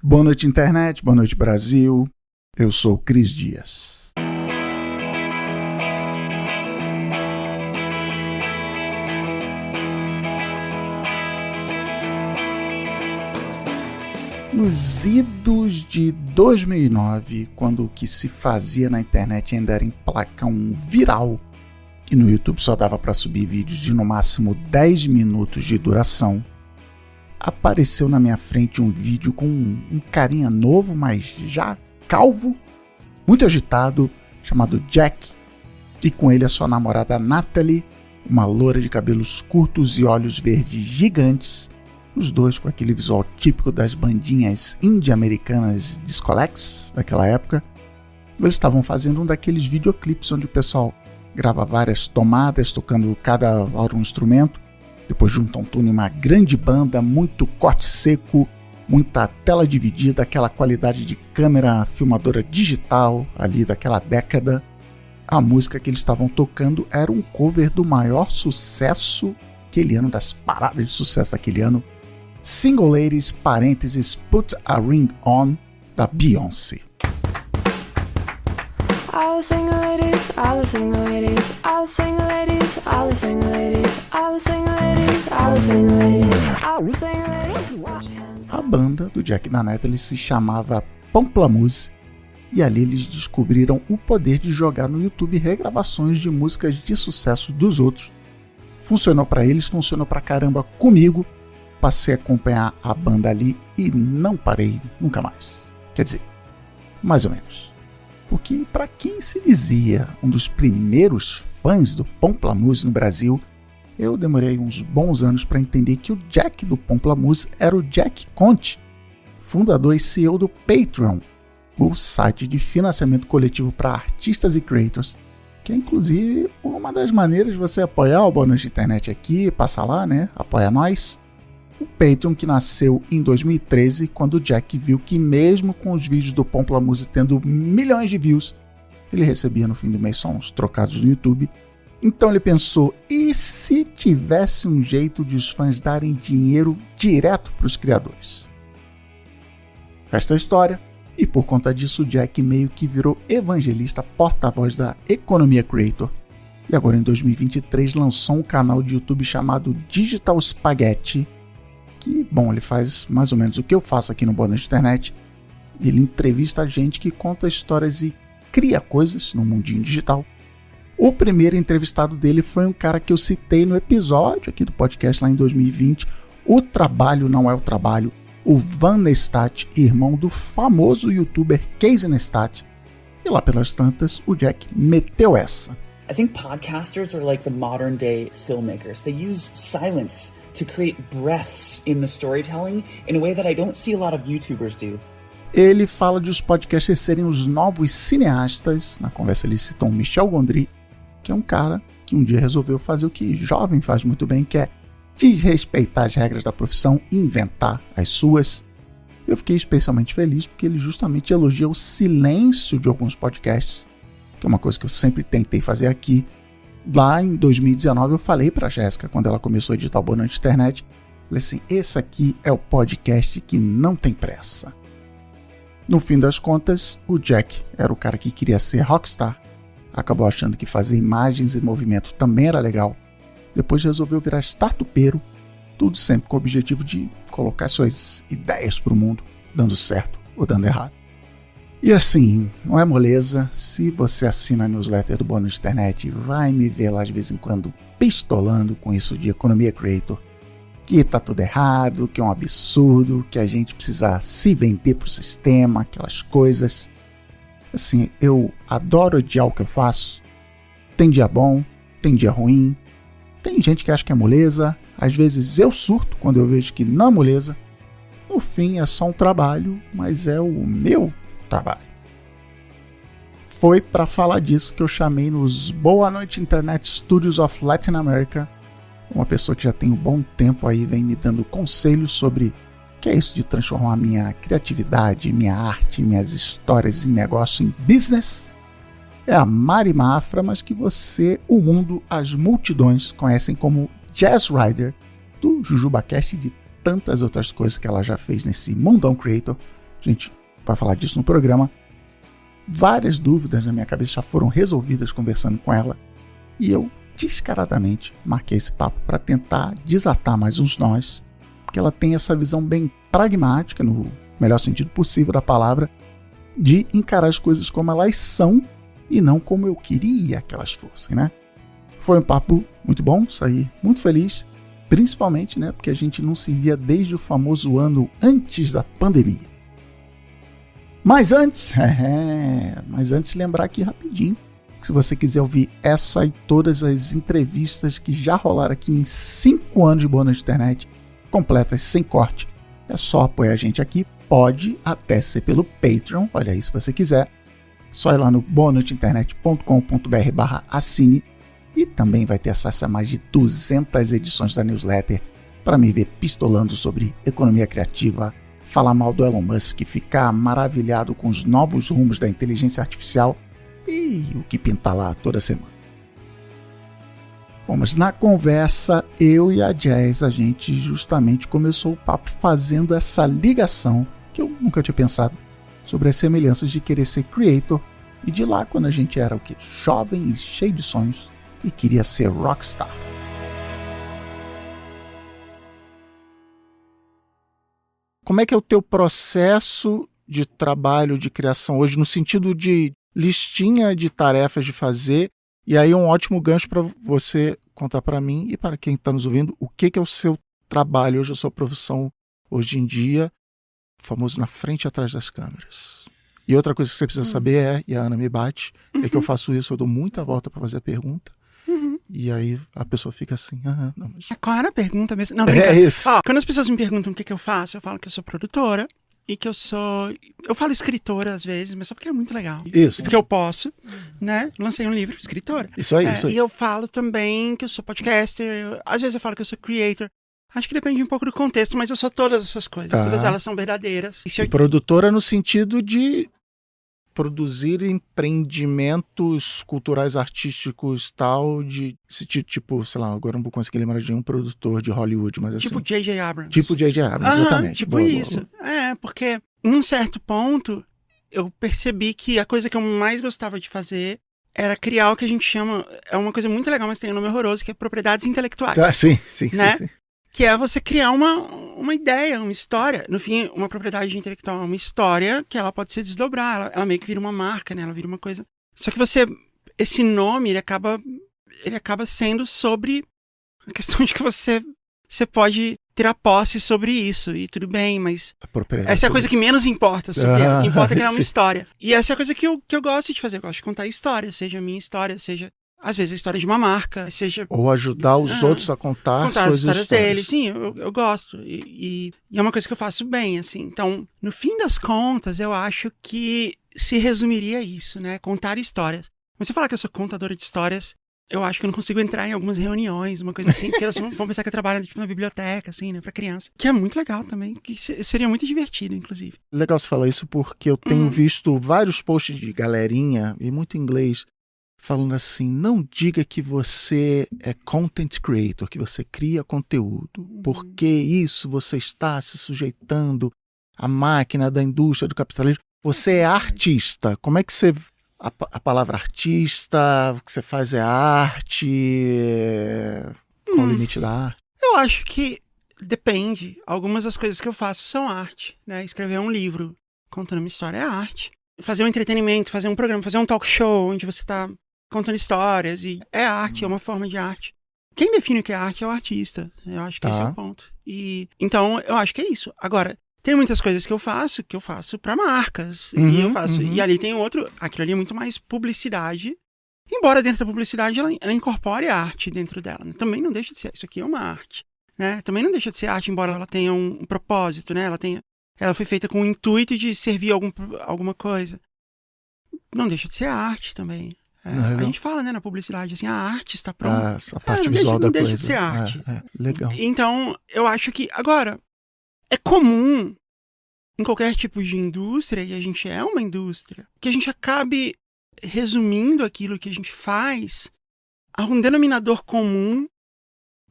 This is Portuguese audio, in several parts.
Boa noite, internet. Boa noite, Brasil. Eu sou o Cris Dias. Nos idos de 2009, quando o que se fazia na internet ainda era emplacar um viral e no YouTube só dava para subir vídeos de no máximo 10 minutos de duração, apareceu na minha frente um vídeo com um carinha novo, mas já calvo, muito agitado, chamado Jack, e com ele a sua namorada Natalie, uma loura de cabelos curtos e olhos verdes gigantes, os dois com aquele visual típico das bandinhas indie-americanas Discolex daquela época. Eles estavam fazendo um daqueles videoclipes onde o pessoal grava várias tomadas tocando cada hora um instrumento, depois juntam tudo em uma grande banda, muito corte seco, muita tela dividida, aquela qualidade de câmera filmadora digital ali daquela década. A música que eles estavam tocando era um cover do maior sucesso daquele ano, das paradas de sucesso daquele ano, Single Ladies, parênteses, Put a Ring On, da Beyoncé. All the single ladies, all the single ladies, all the single ladies, all the single ladies, all the single ladies, all the single ladies, all the single ladies, watch your hands. A banda do Jack e da Natalie se chamava Pomplamoose e ali eles descobriram o poder de jogar no YouTube regravações de músicas de sucesso dos outros. Funcionou pra eles, funcionou pra caramba comigo. Passei a acompanhar a banda ali e não parei nunca mais. Quer dizer, mais ou menos. Porque para quem se dizia um dos primeiros fãs do Pomplamoose no Brasil, eu demorei uns bons anos para entender que o Jack do Pomplamoose era o Jack Conte, fundador e CEO do Patreon, o site de financiamento coletivo para artistas e creators, que é inclusive uma das maneiras de você apoiar o Boa Noite Internet aqui, passa lá, né? Apoia nós. O Patreon, que nasceu em 2013, quando o Jack viu que mesmo com os vídeos do Pomplamoose tendo milhões de views, ele recebia no fim do mês só uns trocados do YouTube. Então ele pensou, e se tivesse um jeito de os fãs darem dinheiro direto para os criadores? Esta é a história, e por conta disso o Jack meio que virou evangelista porta-voz da economia creator. E agora em 2023 lançou um canal de YouTube chamado Digital Spaghetti, que, bom, ele faz mais ou menos o que eu faço aqui no Boa Noite Internet. Ele entrevista gente que conta histórias e cria coisas no mundinho digital. O primeiro entrevistado dele foi um cara que eu citei no episódio aqui do podcast lá em 2020, O Trabalho Não É o Trabalho, o Van Neistat, irmão do famoso youtuber Casey Neistat. E lá pelas tantas, o Jack meteu essa. I think podcasters are like the modern day filmmakers. They use silence to create breaths in the storytelling in a way that I don't see a lot of YouTubers do. Ele fala de os podcasters serem os novos cineastas. Na conversa ele citou o Michel Gondry, que é um cara que um dia resolveu fazer o que jovem faz muito bem, que é desrespeitar as regras da profissão e inventar as suas. Eu fiquei especialmente feliz porque ele justamente elogia o silêncio de alguns podcasts, que é uma coisa que eu sempre tentei fazer aqui. Lá em 2019 eu falei pra Jéssica, quando ela começou a editar o Boa Noite Internet, falei assim, esse aqui é o podcast que não tem pressa. No fim das contas, o Jack era o cara que queria ser rockstar, acabou achando que fazer imagens e movimento também era legal, depois resolveu virar startupeiro, tudo sempre com o objetivo de colocar suas ideias pro mundo, dando certo ou dando errado. E assim, não é moleza, se você assina a newsletter do Boa Noite Internet, vai me ver lá de vez em quando pistolando com isso de economia creator, que tá tudo errado, que é um absurdo, que a gente precisa se vender pro sistema, aquelas coisas. Assim, eu adoro odiar o que eu faço, tem dia bom, tem dia ruim, tem gente que acha que é moleza, às vezes eu surto quando eu vejo que não é moleza, no fim é só um trabalho, mas é o meu trabalho. Foi para falar disso que eu chamei nos Boa Noite Internet Studios of Latin America uma pessoa que já tem um bom tempo aí vem me dando conselhos sobre o que é isso de transformar minha criatividade, minha arte, minhas histórias em negócio em business. É a Mari Mafra, mas que você, o mundo, as multidões conhecem como Jazz Rider do JujubaCast e de tantas outras coisas que ela já fez nesse mundão creator A gente vai falar disso no programa. Várias dúvidas na minha cabeça já foram resolvidas conversando com ela. E eu, descaradamente, marquei esse papo para tentar desatar mais uns nós. Porque ela tem essa visão bem pragmática, no melhor sentido possível da palavra, de encarar as coisas como elas são e não como eu queria que elas fossem, né? Foi um papo muito bom, saí muito feliz, principalmente, né, porque a gente não se via desde o famoso ano antes da pandemia. Mas antes lembrar aqui rapidinho, que se você quiser ouvir essa e todas as entrevistas que já rolaram aqui em 5 anos de Boa Noite Internet, completas sem corte, é só apoiar a gente aqui, pode até ser pelo Patreon, olha aí se você quiser, só ir lá no boanoiteinternet.com.br/assine e também vai ter acesso a mais de 200 edições da newsletter para me ver pistolando sobre economia criativa, falar mal do Elon Musk, ficar maravilhado com os novos rumos da inteligência artificial e o que pinta lá toda semana. Bom, mas na conversa, eu e a Jazz, a gente justamente começou o papo fazendo essa ligação que eu nunca tinha pensado sobre as semelhanças de querer ser creator e de lá quando a gente era o quê? Jovem e cheio de sonhos e queria ser rockstar. Como é que é o teu processo de trabalho, de criação hoje, no sentido de listinha de tarefas de fazer? E aí um ótimo gancho para você contar para mim e para quem está nos ouvindo o que é o seu trabalho hoje, a sua profissão hoje em dia, famoso na frente e atrás das câmeras. E outra coisa que você precisa saber e a Ana me bate, é que eu faço isso, eu dou muita volta para fazer a pergunta. E aí a pessoa fica assim, não, mas... Qual era a pergunta mesmo? Não, é isso. Quando as pessoas me perguntam o que eu faço, eu falo que eu sou produtora e que eu sou... Eu falo escritora às vezes, mas só porque é muito legal. Isso. Porque eu posso, né? Lancei um livro, escritora. Isso aí, isso aí. E eu falo também que eu sou podcaster, às vezes eu falo que eu sou creator. Acho que depende um pouco do contexto, mas eu sou todas essas coisas. Tá. Todas elas são verdadeiras. E produtora no sentido de produzir empreendimentos culturais, artísticos, tal, de esse tipo, sei lá, agora não vou conseguir lembrar de nenhum produtor de Hollywood, mas assim... Tipo J.J. Abrams. Tipo J.J. Abrams, exatamente. Tipo boa, isso. Boa. Porque em um certo ponto, eu percebi que a coisa que eu mais gostava de fazer era criar o que a gente chama, é uma coisa muito legal, mas tem um nome horroroso, que é propriedades intelectuais. Sim. Que é você criar uma ideia, uma história. No fim, uma propriedade intelectual é uma história que ela pode se desdobrar. Ela meio que vira uma marca, né? Ela vira uma coisa... Só que esse nome, ele acaba sendo sobre a questão de que você pode ter a posse sobre isso. E tudo bem, mas essa é a coisa que menos importa sobre ela. O que importa é criar uma história. E essa é a coisa que eu gosto de fazer. Eu gosto de contar história. Seja a minha história, seja... Às vezes a história de uma marca, seja... Ou ajudar os outros a contar suas as histórias histórias. deles. Sim, eu gosto. E é uma coisa que eu faço bem, assim. Então, no fim das contas, eu acho que se resumiria a isso, né? Contar histórias. Mas se eu falar que eu sou contadora de histórias, eu acho que eu não consigo entrar em algumas reuniões, uma coisa assim, porque elas vão pensar que eu trabalho tipo, na biblioteca, assim, né? Pra criança. Que é muito legal também, que seria muito divertido, inclusive. Legal você falar isso porque eu tenho visto vários posts de galerinha, e muito em inglês, falando assim, não diga que você é content creator, que você cria conteúdo, porque isso você está se sujeitando à máquina da indústria, do capitalismo. Você é artista. Como é que você... A palavra artista, o que você faz é arte? Qual o limite da arte? Eu acho que depende. Algumas das coisas que eu faço são arte, né? Escrever um livro contando uma história é arte. Fazer um entretenimento, fazer um programa, fazer um talk show onde você está contando histórias e é arte, é uma forma de arte. Quem define o que é arte é o artista. Eu acho que esse é o ponto. E então eu acho que é isso. Agora, tem muitas coisas que eu faço para marcas. E ali tem aquilo ali é muito mais publicidade. Embora dentro da publicidade ela incorpore a arte dentro dela. Né? Também não deixa de ser, isso aqui é uma arte. Né? Também não deixa de ser arte, embora ela tenha um propósito, né? Ela foi feita com o intuito de servir alguma coisa. Não deixa de ser arte também. A gente fala, né, na publicidade, assim, a arte está pronta. A parte visual da coisa. Não deixa de ser arte. Legal. Então, eu acho que, agora, é comum em qualquer tipo de indústria, e a gente é uma indústria, que a gente acabe resumindo aquilo que a gente faz a um denominador comum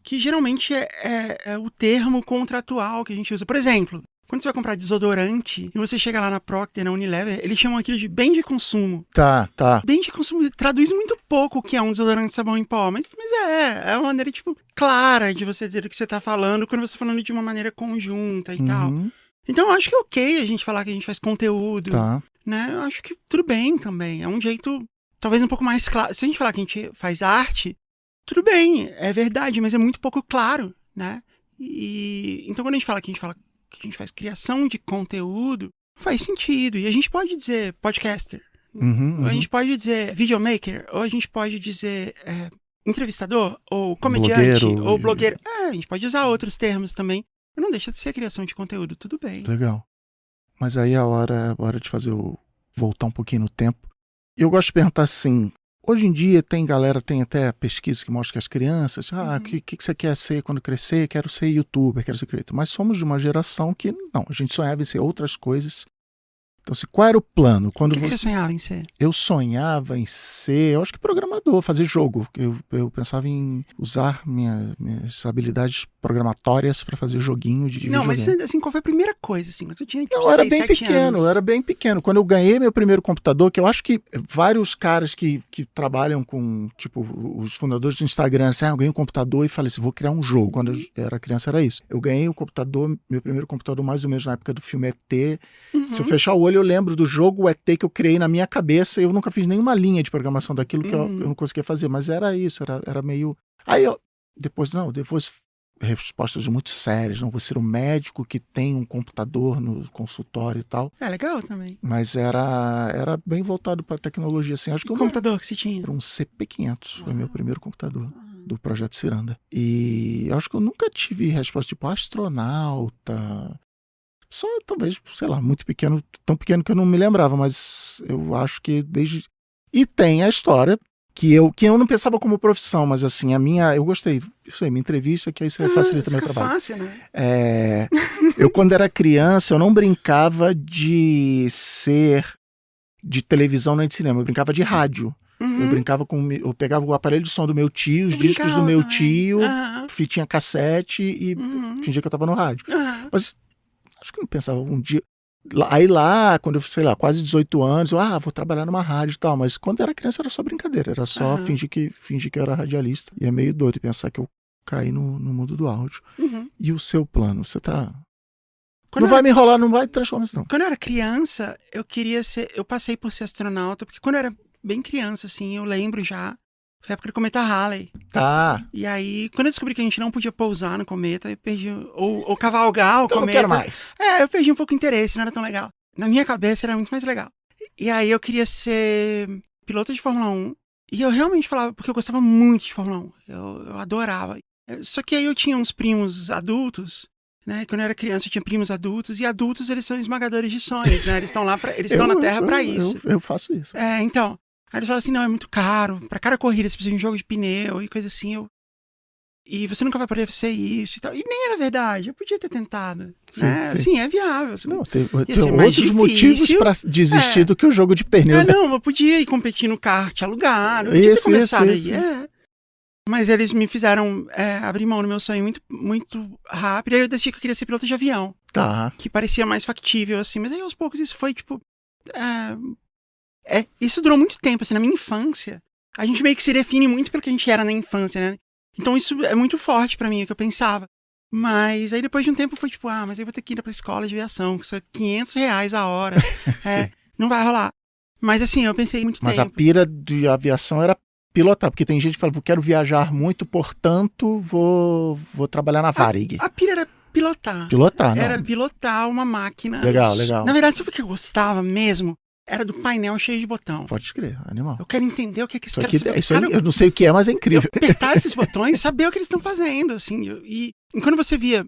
que geralmente é o termo contratual que a gente usa. Por exemplo, Quando você vai comprar desodorante e você chega lá na Procter, na Unilever, eles chamam aquilo de bem de consumo. Tá. Bem de consumo traduz muito pouco o que é um desodorante de sabão em pó, mas é uma maneira, tipo, clara de você dizer o que você tá falando quando você tá falando de uma maneira conjunta e tal. Então eu acho que é ok a gente falar que a gente faz conteúdo, né? Eu acho que tudo bem também. É um jeito, talvez um pouco mais claro. Se a gente falar que a gente faz arte, tudo bem, é verdade, mas é muito pouco claro, né? Então quando a gente fala que a gente faz criação de conteúdo, faz sentido. E a gente pode dizer podcaster, ou a gente pode dizer videomaker, ou a gente pode dizer entrevistador, ou comediante, ou blogueiro. A gente pode usar outros termos também. Não deixa de ser criação de conteúdo, tudo bem. Legal. Mas aí a hora de fazer voltar um pouquinho no tempo. E eu gosto de perguntar assim, hoje em dia tem até pesquisa que mostra que as crianças, o que você quer ser quando crescer? Quero ser youtuber, quero ser creator. Mas somos de uma geração que, não, a gente sonhava em ser outras coisas. Então, assim, qual era o plano? O que você sonhava em ser? Eu sonhava em ser, eu acho que programador, fazer jogo. Eu pensava em usar minhas habilidades programatórias para fazer joguinho de Não, videogame. mas assim, qual foi a primeira coisa? Assim, mas eu tinha, tipo, eu era 6, bem 7 pequeno, anos. eu era bem pequeno. Quando eu ganhei meu primeiro computador, que eu acho que vários caras que trabalham com, tipo, os fundadores do Instagram, assim, eu ganhei um computador e falei assim, vou criar um jogo. Quando eu era criança era isso. Eu ganhei um computador, meu primeiro computador mais ou menos na época do filme ET. Se eu fechar o olho, eu lembro do jogo ET que eu criei na minha cabeça. Eu nunca fiz nenhuma linha de programação daquilo que eu não conseguia fazer, mas era isso, era meio... Aí eu, depois respostas muito sérias, não vou ser um médico que tem um computador no consultório e tal. É legal também. Mas era bem voltado para tecnologia, assim. Acho que O computador que você tinha? Era um CP500, foi meu primeiro computador do Projeto Ciranda. E acho que eu nunca tive resposta tipo astronauta. Só talvez, sei lá, muito pequeno, tão pequeno que eu não me lembrava, mas eu acho que desde... E tem a história que eu não pensava como profissão, mas assim, eu gostei, isso aí, minha entrevista, que aí você facilita meu trabalho. Fácil, né? Eu quando era criança, eu não brincava de ser de televisão nem de cinema, eu brincava de rádio. Eu brincava eu pegava o aparelho de som do meu tio, os discos do meu tio, fitinha cassete e fingia que eu tava no rádio. Mas acho que eu não pensava um dia... Aí lá, quando eu, sei lá, quase 18 anos, eu vou trabalhar numa rádio e tal. Mas quando eu era criança era só brincadeira, era só fingir que eu era radialista. E é meio doido pensar que eu caí no mundo do áudio. E o seu plano? Você tá... Vai me enrolar, não vai transformar isso não. Quando eu era criança, eu passei por ser astronauta, porque quando eu era bem criança, assim, eu lembro já, foi a época do cometa Halley. Tá. E aí, quando eu descobri que a gente não podia pousar no cometa, eu perdi, ou cavalgar o então cometa. Eu não quero mais. Eu perdi um pouco o interesse, não era tão legal. Na minha cabeça era muito mais legal. E aí eu queria ser piloto de Fórmula 1. E eu realmente falava, porque eu gostava muito de Fórmula 1. Eu adorava. Só que aí eu tinha uns primos adultos, né? Quando eu era criança eu tinha primos adultos, e adultos eles são esmagadores de sonhos, né? Eles estão lá, eles estão na Terra pra isso. Eu faço isso. Então... Aí eles falam assim, não, é muito caro. Pra cada corrida você precisa de um jogo de pneu e coisa assim. E você nunca vai poder ser isso e tal. E nem era verdade. Eu podia ter tentado. Sim, né? sim. Assim, é viável. Não, tem mais outros motivos pra desistir do que o jogo de pneu. Não, eu podia ir competir no kart alugado. Eu podia ter começado aí. Mas eles me fizeram abrir mão do meu sonho muito, muito rápido. Aí eu decidi que eu queria ser piloto de avião. Tá. Que parecia mais factível, assim. Mas aí aos poucos isso foi, tipo... isso durou muito tempo, assim, na minha infância. A gente meio que se define muito pelo que a gente era na infância, né? Então isso é muito forte pra mim, é o que eu pensava. Mas aí depois de um tempo foi tipo, mas aí eu vou ter que ir pra escola de aviação, que custa R$500 a hora. Não vai rolar. Mas assim, eu pensei muito tempo. Mas a pira de aviação era pilotar, porque tem gente que fala, eu quero viajar muito, portanto vou trabalhar na Varig. A pira era pilotar. Pilotar, não? Era pilotar uma máquina. Legal. Na verdade, sabe o que eu gostava mesmo? Era do painel cheio de botão. Pode crer, animal. Eu quero entender o que esse cara... Eu não sei o que é, mas é incrível. Apertar esses botões, saber o que eles estão fazendo, assim. E quando você via...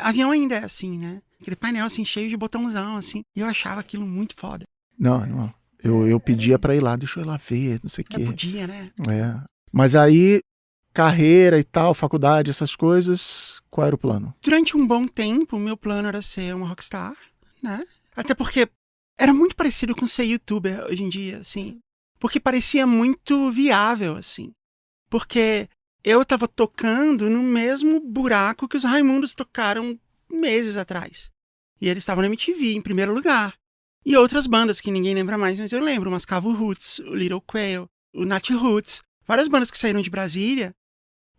avião ainda é assim, né? Aquele painel, assim, cheio de botãozão, assim. E eu achava aquilo muito foda. Não. Eu pedia pra ir lá, deixa eu ir lá ver, não sei o quê. Podia, né? Mas aí, carreira e tal, faculdade, essas coisas, qual era o plano? Durante um bom tempo, o meu plano era ser uma rockstar, né? Até porque... era muito parecido com ser youtuber hoje em dia, assim. Porque parecia muito viável, assim. Porque eu tava tocando no mesmo buraco que os Raimundos tocaram meses atrás. E eles estavam na MTV, em primeiro lugar. E outras bandas que ninguém lembra mais, mas eu lembro. O Mascavo Roots, o Little Quail, o Nat Roots. Várias bandas que saíram de Brasília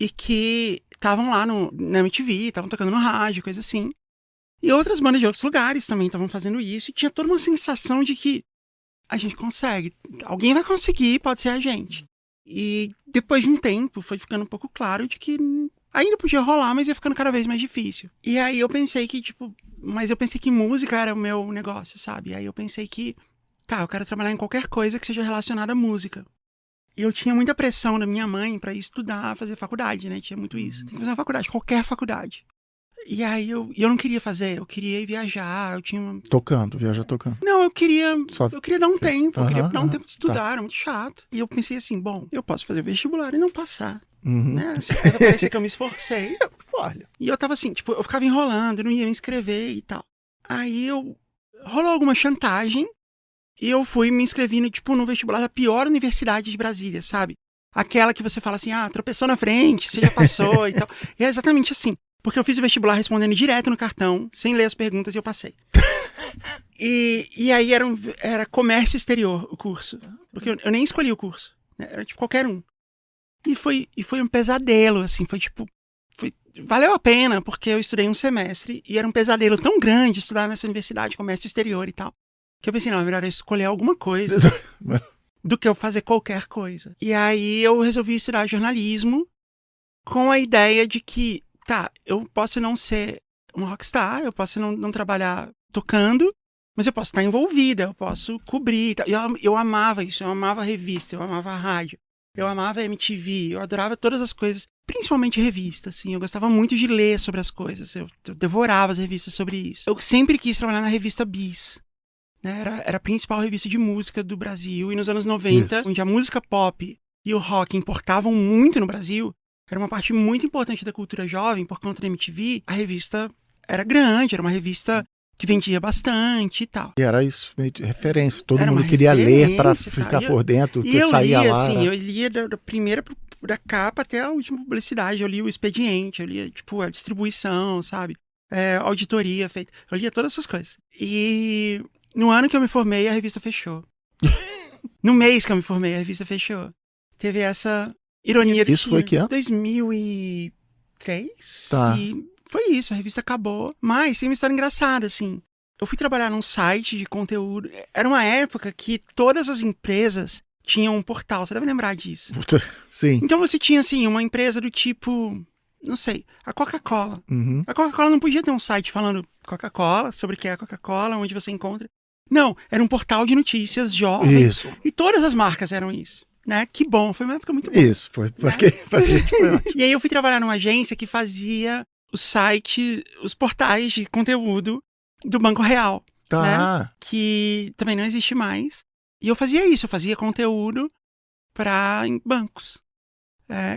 e que estavam lá na MTV, estavam tocando no rádio, coisa assim. E outras bandas de outros lugares também estavam fazendo isso. E tinha toda uma sensação de que a gente consegue. Alguém vai conseguir, pode ser a gente. E depois de um tempo, foi ficando um pouco claro de que ainda podia rolar, mas ia ficando cada vez mais difícil. E aí eu pensei que, mas eu pensei que música era o meu negócio, sabe? E aí eu pensei que, eu quero trabalhar em qualquer coisa que seja relacionada à música. E eu tinha muita pressão da minha mãe pra ir estudar, fazer faculdade, né? Tinha muito isso. Tem que fazer uma faculdade, qualquer faculdade. E aí eu não queria fazer, eu queria ir viajar, eu tinha uma... Viajar tocando. Não, eu queria dar um tempo, eu queria dar um Aham, tempo de estudar, era muito chato. E eu pensei assim, bom, eu posso fazer vestibular e não passar, né? Assim, vai parecer que eu me esforcei. Olha. E eu tava assim, eu ficava enrolando, eu não ia me inscrever e tal. Aí rolou alguma chantagem e eu fui me inscrevi no vestibular da pior universidade de Brasília, sabe? Aquela que você fala assim, tropeçou na frente, você já passou e tal. E é exatamente assim. Porque eu fiz o vestibular respondendo direto no cartão, sem ler as perguntas, e eu passei. E aí era comércio exterior o curso. Porque eu nem escolhi o curso. Né? Era qualquer um. E foi um pesadelo, assim. Valeu a pena, porque eu estudei um semestre e era um pesadelo tão grande estudar nessa universidade de comércio exterior e tal. Que eu pensei, não, é melhor eu escolher alguma coisa do que eu fazer qualquer coisa. E aí eu resolvi estudar jornalismo com a ideia de que eu posso não ser uma rockstar, eu posso não trabalhar tocando, mas eu posso estar envolvida, eu posso cobrir. Eu amava isso, eu amava a revista, eu amava a rádio, eu amava a MTV, eu adorava todas as coisas, principalmente revista, assim, eu gostava muito de ler sobre as coisas, eu devorava as revistas sobre isso. Eu sempre quis trabalhar na revista Bis, né? Era a principal revista de música do Brasil, e nos anos 90, Isso. onde a música pop e o rock importavam muito no Brasil, era uma parte muito importante da cultura jovem, por conta da MTV, a revista era grande, era uma revista que vendia bastante e tal. E era isso, meio de referência. Todo Era mundo uma queria ler para referência, ficar tá? por dentro, E que eu saía lia, lá. assim, eu lia da primeira da capa até a última publicidade, eu lia o expediente, eu lia, a distribuição, sabe? Auditoria feita, eu lia todas essas coisas. E no ano que eu me formei, a revista fechou. No mês que eu me formei, a revista fechou. Teve essa ironia. Isso foi que ano? 2003. Tá. E foi isso, a revista acabou. Mas tem uma história engraçada, assim. Eu fui trabalhar num site de conteúdo. Era uma época que todas as empresas tinham um portal, você deve lembrar disso. Sim. Então você tinha, assim, uma empresa do tipo, não sei, a Coca-Cola. Uhum. A Coca-Cola não podia ter um site falando Coca-Cola, sobre o que é a Coca-Cola, onde você encontra. Não, era um portal de notícias jovem. Isso. E todas as marcas eram isso. Né? Que bom, foi uma época muito boa. Isso, foi. Porque pra gente foi ótimo. E aí eu fui trabalhar numa agência que fazia o site, os portais de conteúdo do Banco Real. Tá. Né? Que também não existe mais. E eu fazia isso, eu fazia conteúdo para bancos.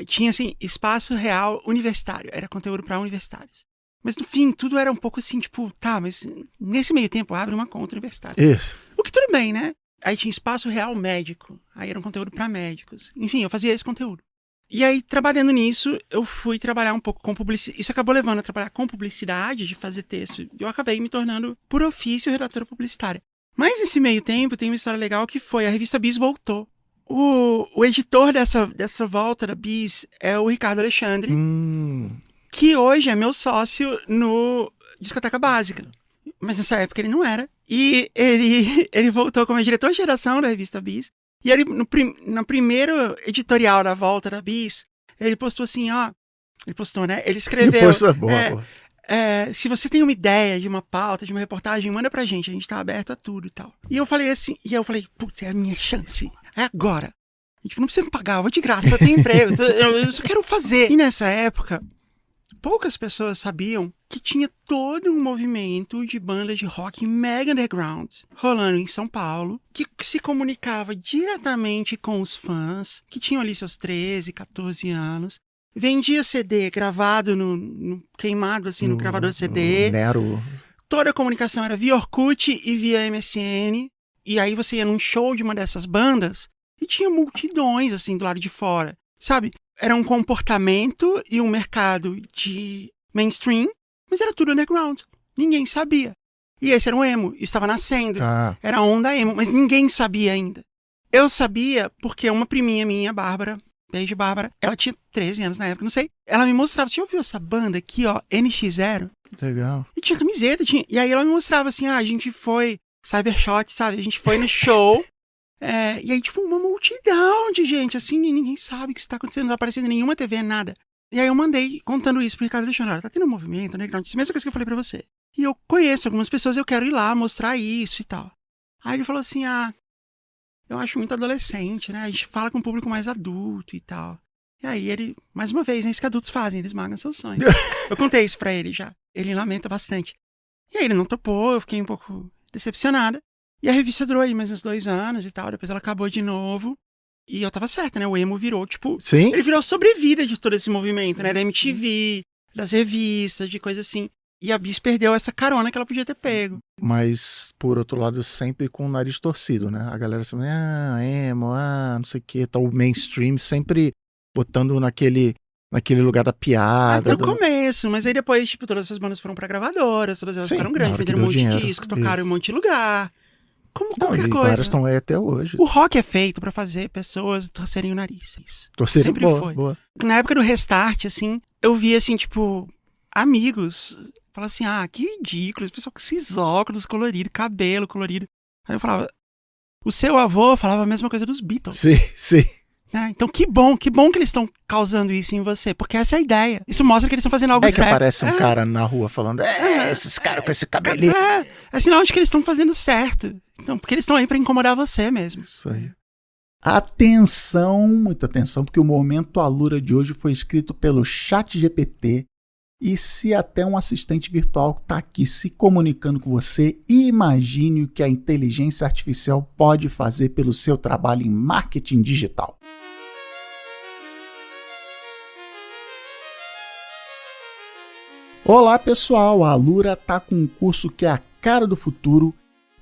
Tinha assim, espaço real universitário, era conteúdo para universitários. Mas no fim, tudo era um pouco assim, mas nesse meio tempo abre uma conta universitária. Isso. O que tudo bem, né? Aí tinha espaço real médico, aí era um conteúdo para médicos. Enfim, eu fazia esse conteúdo. E aí, trabalhando nisso, eu fui trabalhar um pouco com publicidade. Isso acabou levando a trabalhar com publicidade, de fazer texto. Eu acabei me tornando, por ofício, redatora publicitária. Mas nesse meio tempo, tem uma história legal que foi, a revista Bis voltou. O editor dessa volta da Bis é o Ricardo Alexandre, que hoje é meu sócio no Discoteca Básica. Mas nessa época ele não era. E ele voltou como diretor de redação da revista Bis. E ele, no primeiro editorial da volta da Bis, ele postou assim, ele postou, né? Ele escreveu... Que coisa boa. Se você tem uma ideia de uma pauta, de uma reportagem, manda pra gente, a gente tá aberto a tudo e tal. E eu falei assim, putz, é a minha chance, é agora. Não precisa me pagar, eu vou de graça, eu tenho emprego, eu só quero fazer. E nessa época, poucas pessoas sabiam que tinha todo um movimento de bandas de rock mega underground rolando em São Paulo, que se comunicava diretamente com os fãs, que tinham ali seus 13, 14 anos, vendia CD gravado queimado assim no gravador de CD. Nero. Toda a comunicação era via Orkut e via MSN. E aí você ia num show de uma dessas bandas e tinha multidões assim do lado de fora, sabe? Era um comportamento e um mercado de mainstream, mas era tudo underground. Ninguém sabia. E esse era o emo, isso estava nascendo. Tá. Era a onda emo, mas ninguém sabia ainda. Eu sabia porque uma priminha minha, Bárbara, beijo Bárbara, ela tinha 13 anos na época, não sei. Ela me mostrava, você já ouviu essa banda aqui, ó, NX0? Legal. E tinha camiseta, e aí ela me mostrava assim, a gente foi, Cybershot, sabe? A gente foi no show, e aí tipo uma multidão de gente, assim, e ninguém sabe o que está acontecendo, não tá aparecendo em nenhuma TV, nada. E aí eu mandei, contando isso pro Ricardo Alexandre, tá tendo um movimento, né? Isso é a mesma coisa que eu falei pra você. E eu conheço algumas pessoas, eu quero ir lá mostrar isso e tal. Aí ele falou assim, eu acho muito adolescente, né? A gente fala com um público mais adulto e tal. E aí ele, mais uma vez, né? Isso que adultos fazem, eles magam seus sonhos. Eu contei isso pra ele já. Ele lamenta bastante. E aí ele não topou, eu fiquei um pouco decepcionada. E a revista durou aí mais uns 2 anos e tal. Depois ela acabou de novo. E eu tava certa, né? O emo virou, tipo... Sim? Ele virou a sobrevida de todo esse movimento, né? Da MTV, das revistas, de coisa assim. E a Bis perdeu essa carona que ela podia ter pego. Mas, por outro lado, sempre com o nariz torcido, né? A galera sempre, emo, não sei o que, tá o mainstream sempre botando naquele lugar da piada. Até o começo, mas aí depois, tipo, todas essas bandas foram pra gravadoras, todas elas ficaram na grandes, hora que venderam um deu monte de dinheiro. disco, tocaram em Isso. um monte de lugar. Como Não, qualquer e coisa. várias estão aí até hoje. O rock é feito pra fazer pessoas torcerem o nariz. Isso. Torcer Sempre boa, foi. boa. Na época do Restart, assim, eu via, assim, tipo, amigos falar assim, que ridículo, esse pessoal com esses óculos coloridos, cabelo colorido. Aí eu falava, o seu avô falava a mesma coisa dos Beatles. Sim. Né? Então que bom que eles estão causando isso em você, porque essa é a ideia. Isso mostra que eles estão fazendo algo É que certo. aparece um cara na rua falando, esses caras com esse cabelinho. É sinal de que eles estão fazendo certo. Então, porque eles estão aí pra incomodar você mesmo. Isso aí. Atenção, muita atenção, porque o Momento Alura de hoje foi escrito pelo ChatGPT. E se até um assistente virtual está aqui se comunicando com você, imagine o que a inteligência artificial pode fazer pelo seu trabalho em marketing digital. Olá pessoal, a Alura está com um curso que é a cara do futuro,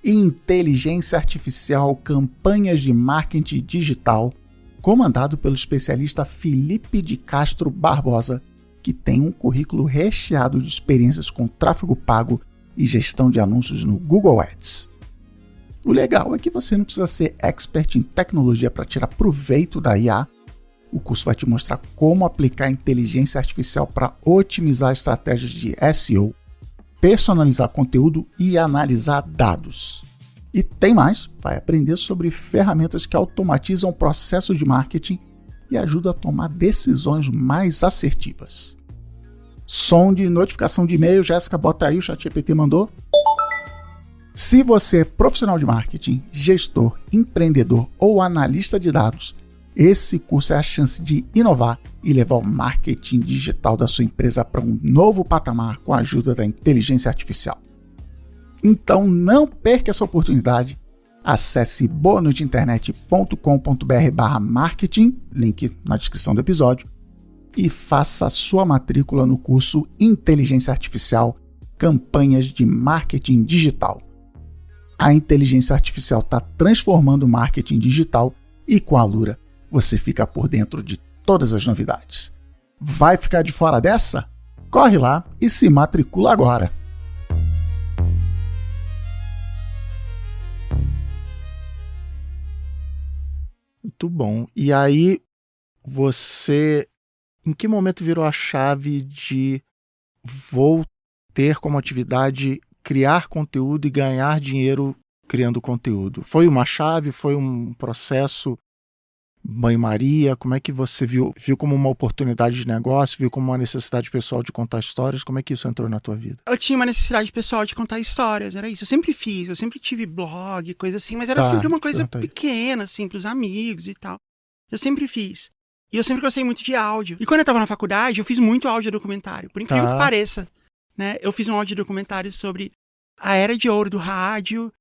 Inteligência Artificial, Campanhas de Marketing Digital, comandado pelo especialista Felipe de Castro Barbosa, que tem um currículo recheado de experiências com tráfego pago e gestão de anúncios no Google Ads. O legal é que você não precisa ser expert em tecnologia para tirar proveito da IA. O curso vai te mostrar como aplicar a inteligência artificial para otimizar estratégias de SEO, personalizar conteúdo e analisar dados. E tem mais, vai aprender sobre ferramentas que automatizam o processo de marketing e ajudam a tomar decisões mais assertivas. Som de notificação de e-mail, Jéssica, bota aí, o ChatGPT mandou. Se você é profissional de marketing, gestor, empreendedor ou analista de dados, esse curso é a chance de inovar e levar o marketing digital da sua empresa para um novo patamar com a ajuda da inteligência artificial. Então não perca essa oportunidade. Acesse boanoiteinternet.com.br/marketing, link na descrição do episódio, e faça a sua matrícula no curso Inteligência Artificial, Campanhas de Marketing Digital. A inteligência artificial está transformando o marketing digital e com a Alura você fica por dentro de todas as novidades. Vai ficar de fora dessa? Corre lá e se matricula agora! Muito bom. E aí, você, em que momento virou a chave de vou ter como atividade criar conteúdo e ganhar dinheiro criando conteúdo? Foi uma chave? Foi um processo banho-maria? Como é que você viu como uma oportunidade de negócio? Viu como uma necessidade pessoal de contar histórias? Como é que isso entrou na tua vida? Eu tinha uma necessidade pessoal de contar histórias, era isso. Eu sempre fiz, eu sempre tive blog, coisa assim, mas era sempre uma coisa pequena, assim, pros amigos e tal. Eu sempre fiz. E eu sempre gostei muito de áudio. E quando eu tava na faculdade, eu fiz muito áudio documentário. Por incrível que pareça, né? Eu fiz um áudio documentário sobre a era de ouro do rádio.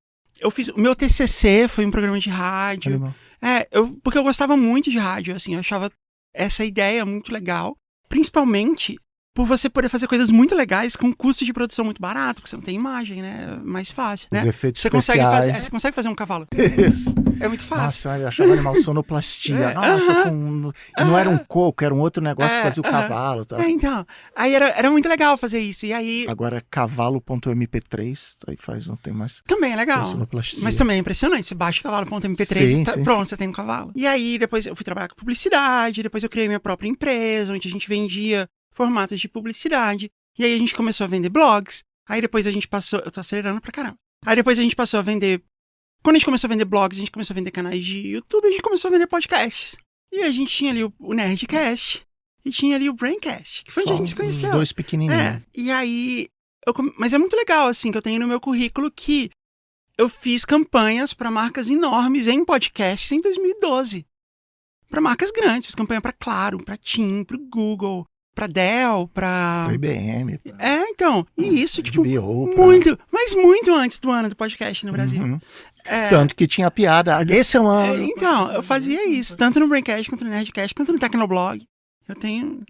O meu TCC foi um programa de rádio. Porque eu gostava muito de rádio, assim, eu achava essa ideia muito legal, principalmente por você poder fazer coisas muito legais com custo de produção muito barato, porque você não tem imagem, né? Mais fácil, né? Os efeitos você especiais. consegue fazer um cavalo. Isso. É muito fácil. Nossa, eu achava animal sonoplastia. Nossa, e não era um coco, era um outro negócio que fazia o cavalo. Tá? Então, aí era muito legal fazer isso. E aí... Agora é cavalo.mp3, aí não tem mais... Também é legal. Sonoplastia. Mas também é impressionante. Você baixa o cavalo.mp3 Sim, e sim, pronto, você tem um cavalo. E aí, depois eu fui trabalhar com publicidade, depois eu criei minha própria empresa, onde a gente vendia formatos de publicidade. E aí a gente começou a vender blogs. Aí depois a gente passou... Eu tô acelerando pra caramba. Aí depois a gente passou a vender... Quando a gente começou a vender blogs, a gente começou a vender canais de YouTube, a gente começou a vender podcasts. E a gente tinha ali o Nerdcast e tinha ali o Braincast, que foi onde a gente se conheceu. Os dois pequenininhos. E aí... Mas é muito legal, assim, que eu tenho no meu currículo que eu fiz campanhas para marcas enormes em podcasts em 2012. Para marcas grandes. Fiz campanha para Claro, para TIM, para Google, para Dell, para... IBM. Então. E isso, tipo, HBO, mas muito antes do ano do podcast no Brasil. Uhum. Tanto que tinha piada. Esse é um ano. Então, eu fazia isso, tanto no Braincast, quanto no Nerdcast, quanto no Tecnoblog. Eu tenho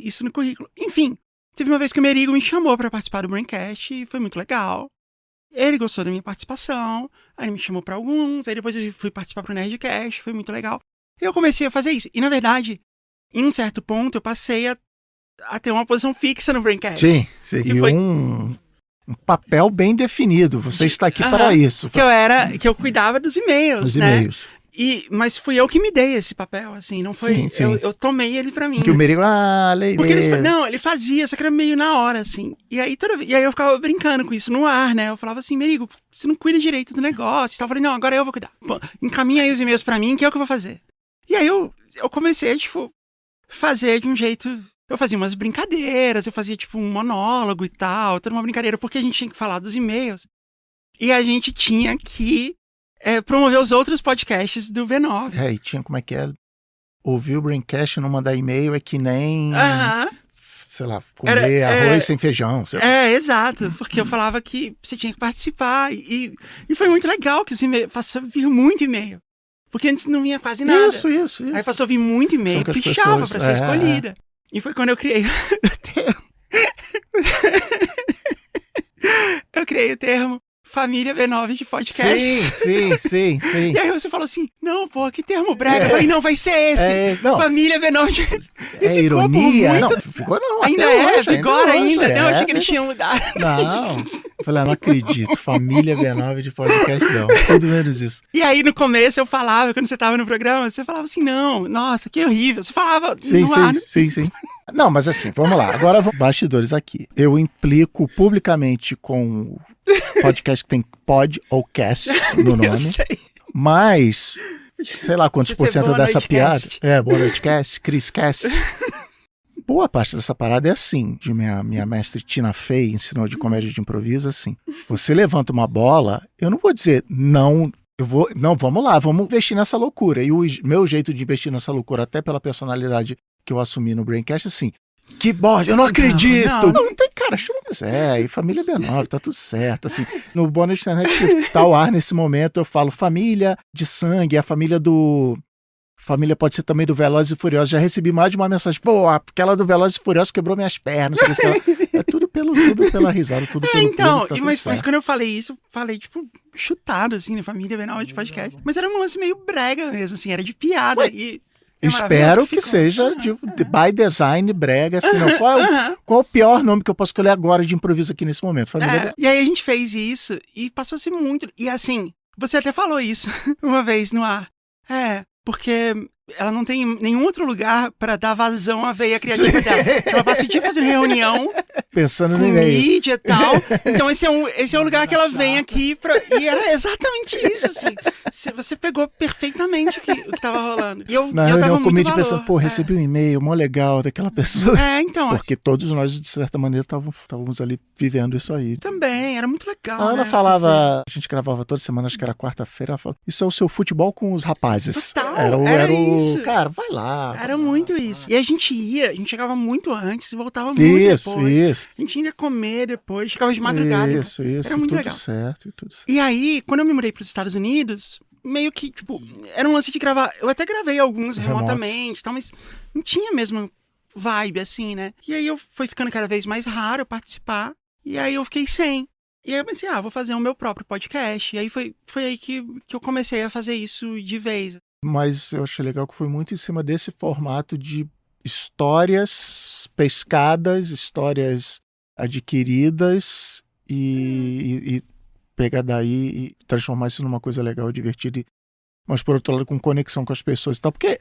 isso no currículo. Enfim, teve uma vez que o Merigo me chamou para participar do Braincast e foi muito legal. Ele gostou da minha participação, aí ele me chamou para alguns, aí depois eu fui participar pro Nerdcast, foi muito legal. E eu comecei a fazer isso. E, na verdade, em um certo ponto, eu passei a ter uma posição fixa no Braincast. Sim. Que E foi... um papel bem definido. Você está aqui para isso. Que eu cuidava dos e-mails, Dos né? e-mails. Mas fui eu que me dei esse papel, assim, não foi... Sim. Eu tomei ele pra mim. Porque o Merigo, lei. Porque ele fazia, só que era meio na hora, assim. E aí eu ficava brincando com isso no ar, né? Eu falava assim, Merigo, você não cuida direito do negócio. Então eu falei, não, agora eu vou cuidar. Pô, encaminha aí os e-mails pra mim, que é o que eu vou fazer. E aí eu comecei a, tipo, fazer de um jeito... Eu fazia umas brincadeiras, eu fazia, tipo, um monólogo e tal, toda uma brincadeira, porque a gente tinha que falar dos e-mails. E a gente tinha que promover os outros podcasts do V9. E tinha como é que é? Ouvir o Braincast e não mandar e-mail é que nem... Sei lá, comer arroz sem feijão. Exato, porque eu falava que você tinha que participar. E foi muito legal que os e-mails passou a vir muito e-mail. Porque antes não vinha quase nada. Isso. Aí passou a vir muito e-mail, pichava pra ser escolhida. E foi quando eu criei o termo. Eu criei o termo Família V9 de podcast. Sim. E aí você falou assim, não, pô, que termo brega. Eu falei, não, vai ser esse. Família V9 de... E ironia. Não, ficou não. Ainda vigora ainda. Até hoje que eles tinham mudado. Não. Eu falei, não acredito. Família V9 de podcast, não. Tudo menos isso. E aí, no começo, eu falava, quando você tava no programa, você falava assim, não, nossa, que horrível. Você falava no ar. Sim. Não, mas assim, vamos lá. Agora, bastidores aqui. Eu implico publicamente com o podcast que tem pod ou cast no nome. Eu sei. Mas, sei lá quantos por cento dessa piada... Cast. Boa noite, cast, Chris Cast. Boa parte dessa parada é assim, de minha mestre Tina Fey ensinou de comédia de improviso, assim. Você levanta uma bola, eu não vou dizer não, vamos lá, vamos investir nessa loucura. E o meu jeito de investir nessa loucura, até pela personalidade que eu assumi no Braincast, assim, que bosta, eu não acredito! Não tem, cara, chama o Zé, e Família B9, tá tudo certo, assim. No Boa Noite Internet, que tá ao ar nesse momento, eu falo família de sangue, a família do... Família pode ser também do Velozes e Furiosos. Já recebi mais de uma mensagem. Pô, aquela do Velozes e Furiosos quebrou minhas pernas. É tudo pela risada, tudo pelo então, público, tá mas quando eu falei isso, eu falei, tipo, chutado, assim, na Família B9 de podcast. Mas era um lance meio brega mesmo, assim, era de piada. Espero que seja by design, brega, assim, não. Qual o pior nome que eu posso escolher agora de improviso aqui nesse momento? E aí a gente fez isso e passou-se muito. E assim, você até falou isso uma vez no ar. Porque ela não tem nenhum outro lugar para dar vazão à veia criativa dela. Ela passa o dia fazendo reunião, pensando com mídia e tal. Então esse é o lugar que ela vem aqui pra... E era exatamente isso, assim. Você pegou perfeitamente o que tava rolando. E eu dava muito valor. Pensando, pô, recebi um e-mail mó legal daquela pessoa. Então. Porque todos nós, de certa maneira, estávamos ali vivendo isso aí. Também, era muito legal. A Ana falava, a gente gravava toda semana, acho que era quarta-feira, ela falava, isso é o seu futebol com os rapazes. Total, era isso. Cara, vai lá. Era muito isso. E a gente chegava muito antes e voltava muito depois. Isso. A gente ia comer depois, chegava de madrugada. Isso. Era muito tudo legal. Certo. E aí, quando eu me mudei para os Estados Unidos, meio que, tipo, era um lance de gravar. Eu até gravei alguns remotamente, tal, mas não tinha mesmo vibe assim, né? E aí foi ficando cada vez mais raro participar. E aí eu fiquei sem. E aí eu pensei, vou fazer o meu próprio podcast. E aí foi aí que eu comecei a fazer isso de vez. Mas eu achei legal que foi muito em cima desse formato de histórias pescadas, histórias adquiridas e pegar daí e transformar isso numa coisa legal, divertida, mas por outro lado com conexão com as pessoas e tal. Porque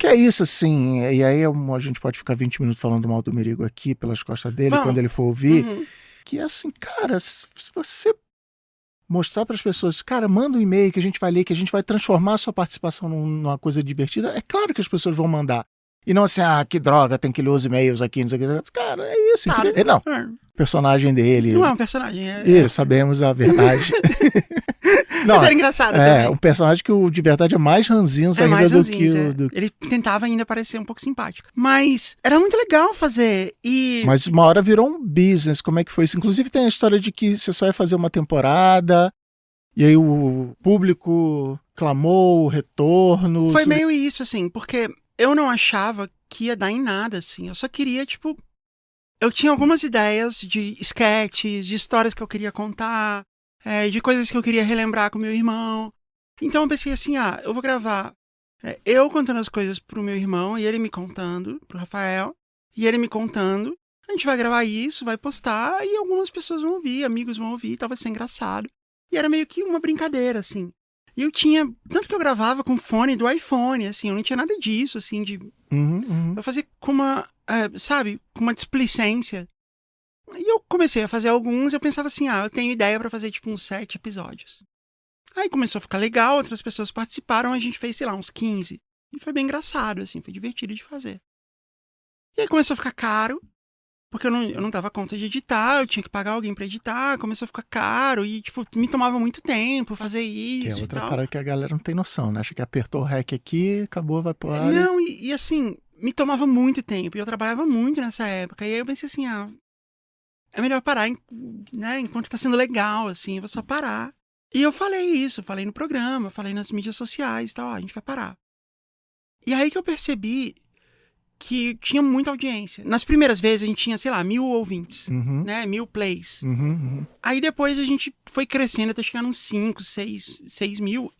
é isso, assim, e aí a gente pode ficar 20 minutos falando mal do Merigo aqui pelas costas dele, quando ele for ouvir, que é assim, cara, se você mostrar para as pessoas, cara, manda um e-mail que a gente vai ler, que a gente vai transformar a sua participação numa coisa divertida, é claro que as pessoas vão mandar. E não assim, que droga, tem que ler os e-mails aqui, não sei o que. Cara, é isso. Não, o personagem dele. Não é um personagem. Isso, sabemos a verdade. Não, mas era engraçado também. Um personagem que de verdade é mais ranzinza ainda mais do ranzinza, que... Ele tentava ainda parecer um pouco simpático. Mas era muito legal fazer. Mas uma hora virou um business, como é que foi isso? Inclusive tem a história de que você só ia fazer uma temporada... E aí o público clamou o retorno. Foi meio isso, assim, porque eu não achava que ia dar em nada, assim. Eu só queria, tipo... Eu tinha algumas ideias de sketches, de histórias que eu queria contar, de coisas que eu queria relembrar com meu irmão. Então eu pensei assim, eu vou gravar eu contando as coisas pro meu irmão e ele me contando, pro Rafael, e ele me contando. A gente vai gravar isso, vai postar e algumas pessoas vão ouvir, amigos vão ouvir, talvez ser engraçado. E era meio que uma brincadeira, assim. E eu tinha... Tanto que eu gravava com fone do iPhone, assim. Eu não tinha nada disso, assim, de... Eu fazia com uma... com uma displicência. E eu comecei a fazer alguns. Eu pensava assim, eu tenho ideia pra fazer, tipo, uns 7 episódios. Aí começou a ficar legal, outras pessoas participaram. A gente fez, sei lá, uns 15. E foi bem engraçado, assim. Foi divertido de fazer. E aí começou a ficar caro. Porque eu não dava conta de editar, eu tinha que pagar alguém pra editar, começou a ficar caro e, tipo, me tomava muito tempo fazer isso. Que é outra e tal. parada que a galera não tem noção, né? Acha que apertou o REC aqui, acabou, vai pro ar. Não, e assim, me tomava muito tempo e eu trabalhava muito nessa época. E aí eu pensei assim, é melhor parar, né? Enquanto tá sendo legal, assim, eu vou só parar. E eu falei isso, falei no programa, falei nas mídias sociais e tal, a gente vai parar. E aí que eu percebi que tinha muita audiência. Nas primeiras vezes a gente tinha, sei lá, 1.000 ouvintes, né? 1.000 plays. Aí depois a gente foi crescendo até chegar nos 5, 6 mil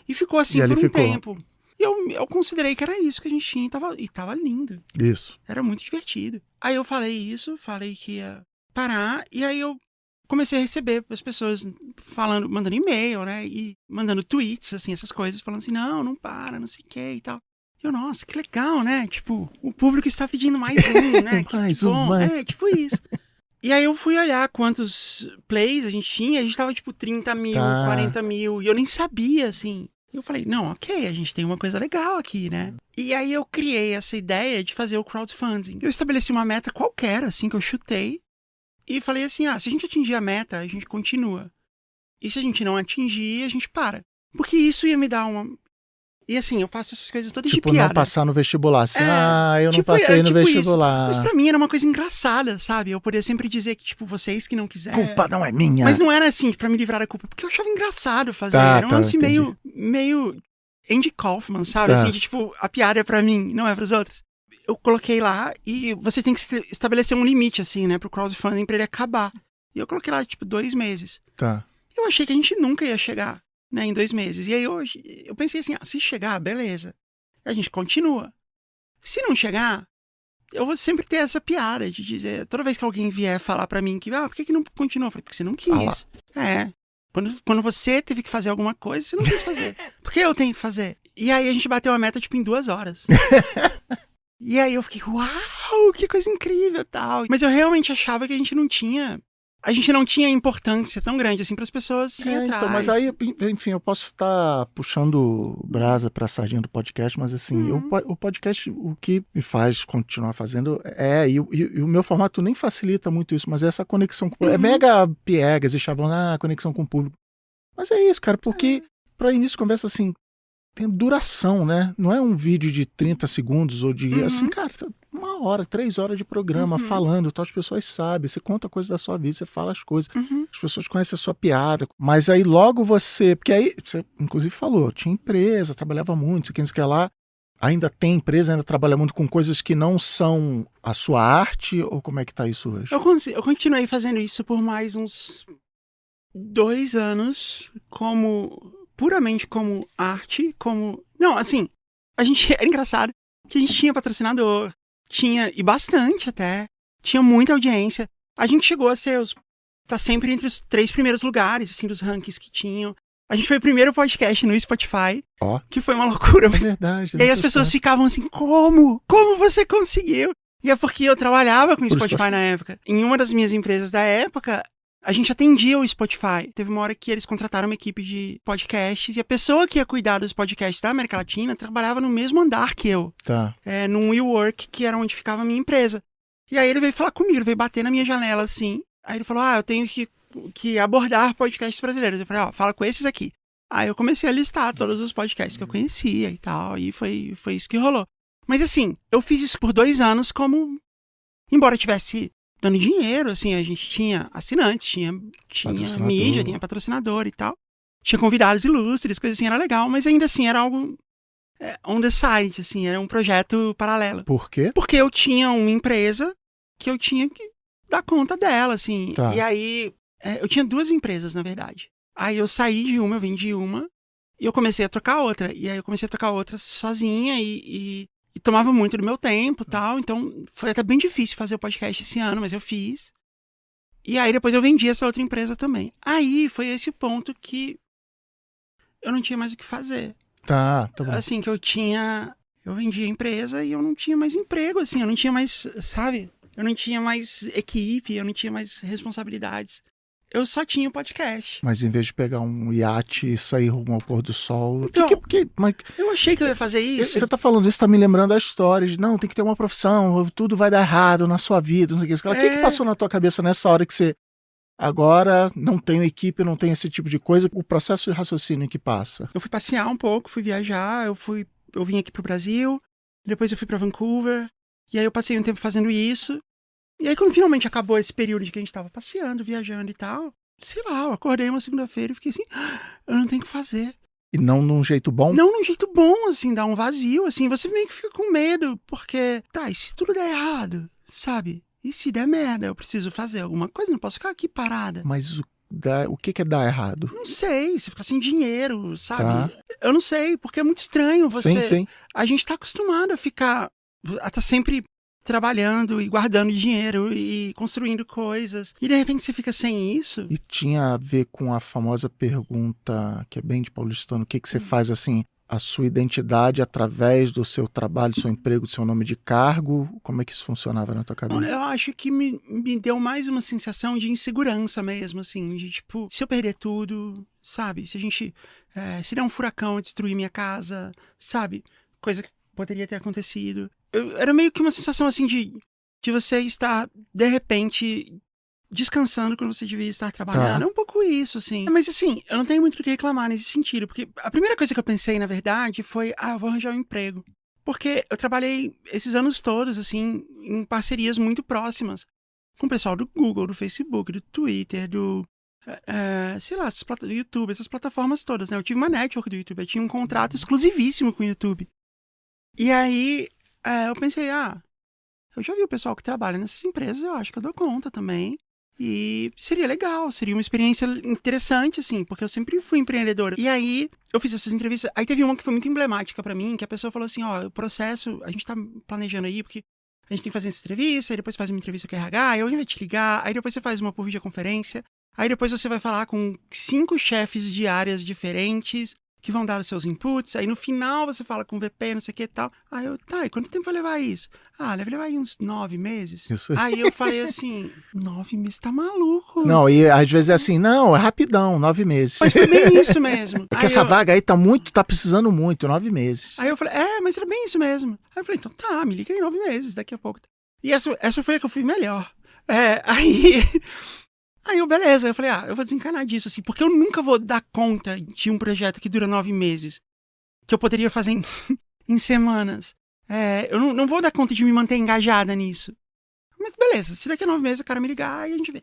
e ficou assim por um tempo. E eu considerei que era isso que a gente tinha e tava lindo. Isso. Era muito divertido. Aí eu falei isso, falei que ia parar e aí eu comecei a receber as pessoas falando, mandando e-mail, né? E mandando tweets, assim, essas coisas, falando assim, não para, não sei o que e tal. Eu, nossa, que legal, né? Tipo, o público está pedindo mais um, né? mais que bom. Mais. Tipo isso. E aí eu fui olhar quantos plays a gente tinha, a gente tava tipo 30 mil, 40 mil, e eu nem sabia, assim. Eu falei, não, ok, a gente tem uma coisa legal aqui, né? E aí eu criei essa ideia de fazer o crowdfunding. Eu estabeleci uma meta qualquer, assim, que eu chutei, e falei assim, se a gente atingir a meta, a gente continua. E se a gente não atingir, a gente para. Porque isso ia me dar uma... E assim, eu faço essas coisas todas de piada. Tipo, não passar no vestibular. Assim, eu não passei no vestibular. Isso. Mas pra mim era uma coisa engraçada, sabe? Eu podia sempre dizer que, tipo, vocês que não quiserem... Culpa não é minha. Mas não era assim, pra me livrar da culpa. Porque eu achava engraçado fazer. Era um lance meio Andy Kaufman, sabe? Assim, de tipo, a piada é pra mim, não é pros outros. Eu coloquei lá e você tem que estabelecer um limite, assim, né? Pro crowdfunding pra ele acabar. E eu coloquei lá, tipo, 2 meses. Tá. Eu achei que a gente nunca ia chegar, né, em 2 meses. E aí eu pensei assim, se chegar, beleza. A gente continua. Se não chegar, eu vou sempre ter essa piada de dizer, toda vez que alguém vier falar pra mim que, por que não continua? Eu falei, porque você não quis. Quando você teve que fazer alguma coisa, você não quis fazer. Por que eu tenho que fazer? E aí a gente bateu a meta, tipo, em 2 horas. E aí eu fiquei, uau, que coisa incrível e tal. Mas eu realmente achava que a gente não tinha importância tão grande assim para as pessoas irem atrás. Então, mas aí, enfim, eu posso estar puxando brasa para a sardinha do podcast, mas assim, o podcast, o que me faz continuar fazendo e o meu formato nem facilita muito isso, mas é essa conexão com o público. É mega piegas e chavão, conexão com o público. Mas é isso, cara, porque para início de conversa, assim, tem duração, né? Não é um vídeo de 30 segundos ou de, assim, cara, 1 hora, 3 horas de programa falando, tal, as pessoas sabem, você conta coisa da sua vida, você fala as coisas, as pessoas conhecem a sua piada, mas aí logo porque aí, você inclusive falou, tinha empresa, trabalhava muito, isso aqui, isso que lá, ainda tem empresa, ainda trabalha muito com coisas que não são a sua arte, ou como é que tá isso hoje? Eu continuei fazendo isso por mais uns 2 anos puramente como arte, Não, assim, a gente... Era engraçado que a gente tinha patrocinador, e bastante até, tinha muita audiência. A gente chegou a tá sempre entre os 3 primeiros lugares, assim, dos rankings que tinham. A gente foi o primeiro podcast no Spotify, que foi uma loucura. É verdade. E aí as pessoas ficavam assim, como? Como você conseguiu? E é porque eu trabalhava com o Spotify na época. Em uma das minhas empresas da época, a gente atendia o Spotify. Teve uma hora que eles contrataram uma equipe de podcasts e a pessoa que ia cuidar dos podcasts da América Latina trabalhava no mesmo andar que eu. Tá. Num WeWork, que era onde ficava a minha empresa. E aí ele veio falar comigo, ele veio bater na minha janela assim. Aí ele falou, eu tenho que abordar podcasts brasileiros. Eu falei, fala com esses aqui. Aí eu comecei a listar todos os podcasts que eu conhecia e tal, e foi isso que rolou. Mas assim, eu fiz isso por 2 anos embora eu tivesse dando dinheiro, assim, a gente tinha assinantes, tinha mídia, tinha patrocinador e tal. Tinha convidados ilustres, coisas assim, era legal, mas ainda assim era algo on the side, assim, era um projeto paralelo. Por quê? Porque eu tinha uma empresa que eu tinha que dar conta dela, assim. Tá. E aí, eu tinha 2 empresas, na verdade. Aí eu saí de uma, eu vendi uma, e eu comecei a tocar outra. E aí eu comecei a tocar outra sozinha e tomava muito do meu tempo e tal. Então foi até bem difícil fazer o podcast esse ano, mas eu fiz. E aí depois eu vendi essa outra empresa também. Aí foi esse ponto que eu não tinha mais o que fazer. Tá bom. Assim, que eu vendi a empresa e eu não tinha mais emprego, assim, eu não tinha mais, sabe? Eu não tinha mais equipe, eu não tinha mais responsabilidades. Eu só tinha o podcast. Mas em vez de pegar um iate e sair rumo ao pôr do sol... Então, mas eu achei que eu ia fazer isso. Você tá falando isso, tá me lembrando a história de, não, tem que ter uma profissão, tudo vai dar errado na sua vida, não sei o que. O que passou na tua cabeça nessa hora que você... Agora não tenho equipe, não tenho esse tipo de coisa, o processo de raciocínio que passa? Eu fui passear um pouco, fui viajar, eu vim aqui pro Brasil, depois eu fui pra Vancouver, e aí eu passei um tempo fazendo isso. E aí, quando finalmente acabou esse período de que a gente tava passeando, viajando e tal, sei lá, eu acordei uma segunda-feira e fiquei assim, eu não tenho o que fazer. E não num jeito bom? Não num jeito bom, assim, dá um vazio, assim, você meio que fica com medo, porque, e se tudo der errado, sabe? E se der merda, eu preciso fazer alguma coisa, não posso ficar aqui parada. Mas o que é dar errado? Não sei, você ficar sem dinheiro, sabe? Tá. Eu não sei, porque é muito estranho você... Sim. A gente tá acostumado a tá sempre trabalhando e guardando dinheiro e construindo coisas. E de repente você fica sem isso. E tinha a ver com a famosa pergunta, que é bem de paulistano, o que você faz assim, a sua identidade através do seu trabalho, do seu emprego, do seu nome de cargo? Como é que isso funcionava na tua cabeça? Eu acho que me deu mais uma sensação de insegurança mesmo, assim, de tipo, se eu perder tudo, sabe? Se der um furacão e destruir minha casa, sabe? Coisa que poderia ter acontecido. Era meio que uma sensação assim de você estar, de repente, descansando quando você devia estar trabalhando. Tá. É um pouco isso, assim. Mas assim, eu não tenho muito o que reclamar nesse sentido, porque a primeira coisa que eu pensei, na verdade, foi, eu vou arranjar um emprego. Porque eu trabalhei esses anos todos, assim, em parcerias muito próximas com o pessoal do Google, do Facebook, do Twitter, do do YouTube, essas plataformas todas, né? Eu tive uma network do YouTube, eu tinha um contrato exclusivíssimo com o YouTube. E aí, eu pensei, eu já vi o pessoal que trabalha nessas empresas, eu acho que eu dou conta também. E seria legal, seria uma experiência interessante, assim, porque eu sempre fui empreendedora. E aí, eu fiz essas entrevistas. Aí teve uma que foi muito emblemática pra mim, que a pessoa falou assim, o processo, a gente tá planejando aí, porque a gente tem que fazer essa entrevista, aí depois faz uma entrevista com o RH, aí alguém vai te ligar, aí depois você faz uma por videoconferência, aí depois você vai falar com 5 chefes de áreas diferentes, que vão dar os seus inputs, aí no final você fala com o VP, não sei o que e tal. Aí eu, e quanto tempo vai levar isso? Deve levar aí uns 9 meses. Isso. Aí eu falei assim, 9 meses, tá maluco? Não, e às vezes é assim, não, é rapidão, 9 meses. Mas foi bem isso mesmo. É que essa vaga aí tá precisando muito, 9 meses. Aí eu falei, mas era bem isso mesmo. Aí eu falei, então me liga em 9 meses, daqui a pouco. E essa foi a que eu fui melhor. Aí beleza, eu falei, eu vou desencanar disso, assim, porque eu nunca vou dar conta de um projeto que dura 9 meses, que eu poderia fazer em semanas. Eu não vou dar conta de me manter engajada nisso. Mas beleza, se daqui a 9 meses o cara me ligar, aí a gente vê.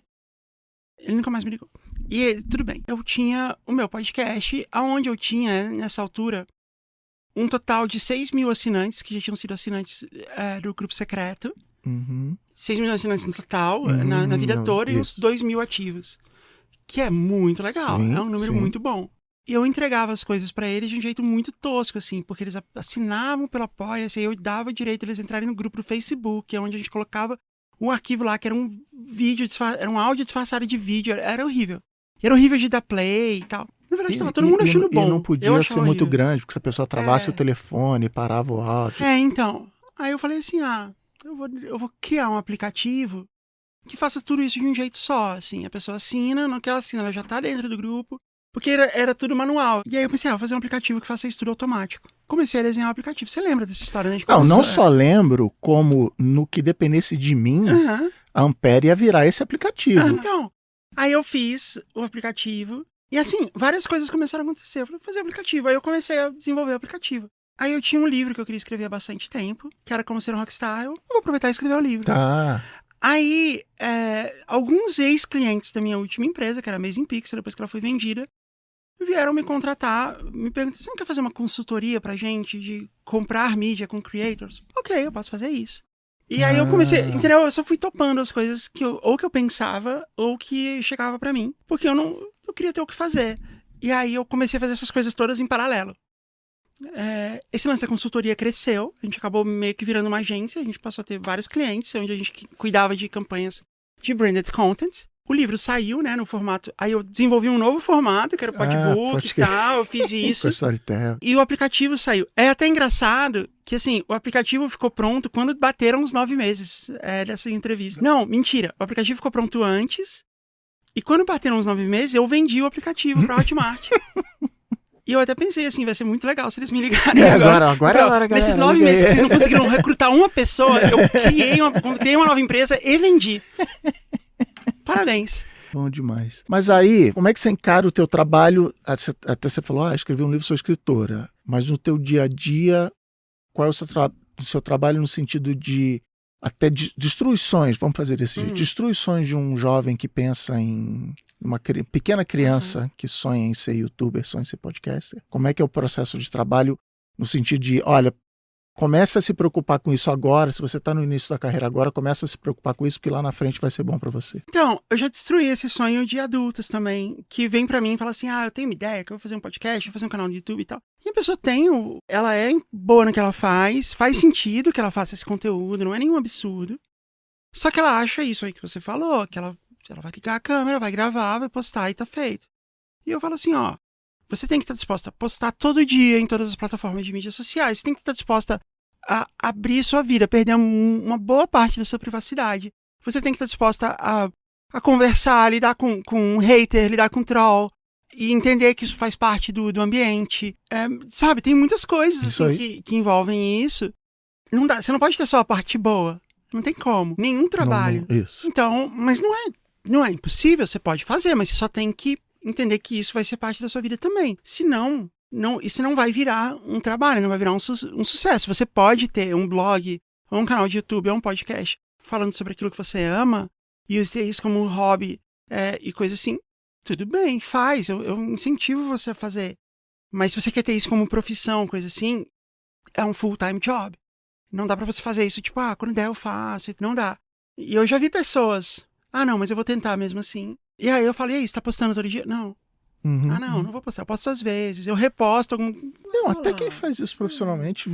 Ele nunca mais me ligou. E tudo bem, eu tinha o meu podcast, onde eu tinha, nessa altura, um total de 6 mil assinantes, que já tinham sido assinantes do Grupo Secreto. Uhum. 6 mil assinantes no total, na vida toda, e uns 2 mil ativos. que é muito legal, Sim, é um número sim. muito bom. E eu entregava as coisas pra eles de um jeito muito tosco, assim, porque eles assinavam pelo Apoia-se, e eu dava direito eles entrarem no grupo do Facebook, onde a gente colocava um arquivo lá, que era um vídeo, era um áudio disfarçado de vídeo, era horrível. E era horrível de dar play e tal. Na verdade, tava todo mundo achando bom. E não Eu podia achava ser muito horrível. grande, porque se a pessoa travasse É. o telefone, parava o áudio. Então. Aí eu falei assim, eu vou criar um aplicativo que faça tudo isso de um jeito só, assim. A pessoa assina, no que ela assina, ela já tá dentro do grupo. Porque era tudo manual. E aí eu pensei, vou fazer um aplicativo que faça isso tudo automático. Comecei a desenhar o aplicativo. Você lembra dessa história, né? Não só lembro, como no que dependesse de mim, Aham. a Ampere ia virar esse aplicativo. Então, aí eu fiz o aplicativo. E assim, várias coisas começaram a acontecer. Eu falei, vou fazer o aplicativo. Aí eu comecei a desenvolver o aplicativo. Aí eu tinha um livro que eu queria escrever há bastante tempo, que era Como Ser um Rockstar. Eu vou aproveitar e escrever o livro. Tá. Aí, alguns ex-clientes da minha última empresa, que era a Amazing Pixel, depois que ela foi vendida, vieram me contratar, me perguntaram, você não quer fazer uma consultoria pra gente de comprar mídia com creators? Ok, eu posso fazer isso. E aí eu comecei, entendeu? Eu só fui topando as coisas que eu pensava ou que chegava pra mim, porque eu queria ter o que fazer. E aí eu comecei a fazer essas coisas todas em paralelo. Esse lance da consultoria cresceu, a gente acabou meio que virando uma agência, a gente passou a ter vários clientes, onde a gente cuidava de campanhas de branded content. O livro saiu, né, no formato... Aí eu desenvolvi um novo formato, que era o podbook e tal, eu fiz isso. Storytel. E o aplicativo saiu. É até engraçado que, assim, o aplicativo ficou pronto quando bateram os 9 meses dessa entrevista. Não, mentira. O aplicativo ficou pronto antes, e quando bateram os 9 meses, eu vendi o aplicativo pra Hotmart. E eu até pensei assim, vai ser muito legal se eles me ligarem agora. Agora, Nesses galera, 9 meses que vocês não conseguiram recrutar uma pessoa, eu criei uma nova empresa e vendi. Parabéns. Bom demais. Mas aí, como é que você encara o teu trabalho? Até você falou, escrevi um livro, sou escritora. Mas no teu dia a dia, qual é o seu trabalho no sentido de até destruições, vamos fazer desse jeito, destruições de um jovem que pensa em uma pequena criança que sonha em ser youtuber, sonha em ser podcaster. Como é que é o processo de trabalho no sentido de, olha, comece a se preocupar com isso agora, se você está no início da carreira agora, comece a se preocupar com isso, porque lá na frente vai ser bom para você. Então, eu já destruí esse sonho de adultos também, que vem pra mim e fala assim, eu tenho uma ideia, que eu vou fazer um podcast, vou fazer um canal no YouTube e tal. E a pessoa ela é boa no que ela faz sentido que ela faça esse conteúdo, não é nenhum absurdo. Só que ela acha isso aí que você falou, que ela vai ligar a câmera, vai gravar, vai postar e tá feito. E eu falo assim, você tem que estar disposta a postar todo dia em todas as plataformas de mídias sociais. Você tem que estar disposta a abrir sua vida, perder uma boa parte da sua privacidade. Você tem que estar disposta a conversar, lidar com um hater, lidar com troll e entender que isso faz parte do ambiente. Sabe, tem muitas coisas assim, que envolvem isso. Não dá, você não pode ter só a parte boa. Não tem como. Nenhum trabalho. Não, isso. Então, mas não é impossível, você pode fazer, mas você só tem que entender que isso vai ser parte da sua vida também. Senão, isso não vai virar um trabalho, não vai virar um sucesso. Você pode ter um blog, ou um canal de YouTube, ou um podcast falando sobre aquilo que você ama e usar isso como um hobby e coisa assim. Tudo bem, faz. Eu incentivo você a fazer. Mas se você quer ter isso como profissão, coisa assim, é um full-time job. Não dá pra você fazer isso, tipo, quando der eu faço. Não dá. E eu já vi pessoas, não, mas eu vou tentar mesmo assim. E aí eu falei, e aí, você tá postando todo dia? Não. Não vou postar. Eu posto às vezes. Eu reposto algum... Não, até quem faz isso profissionalmente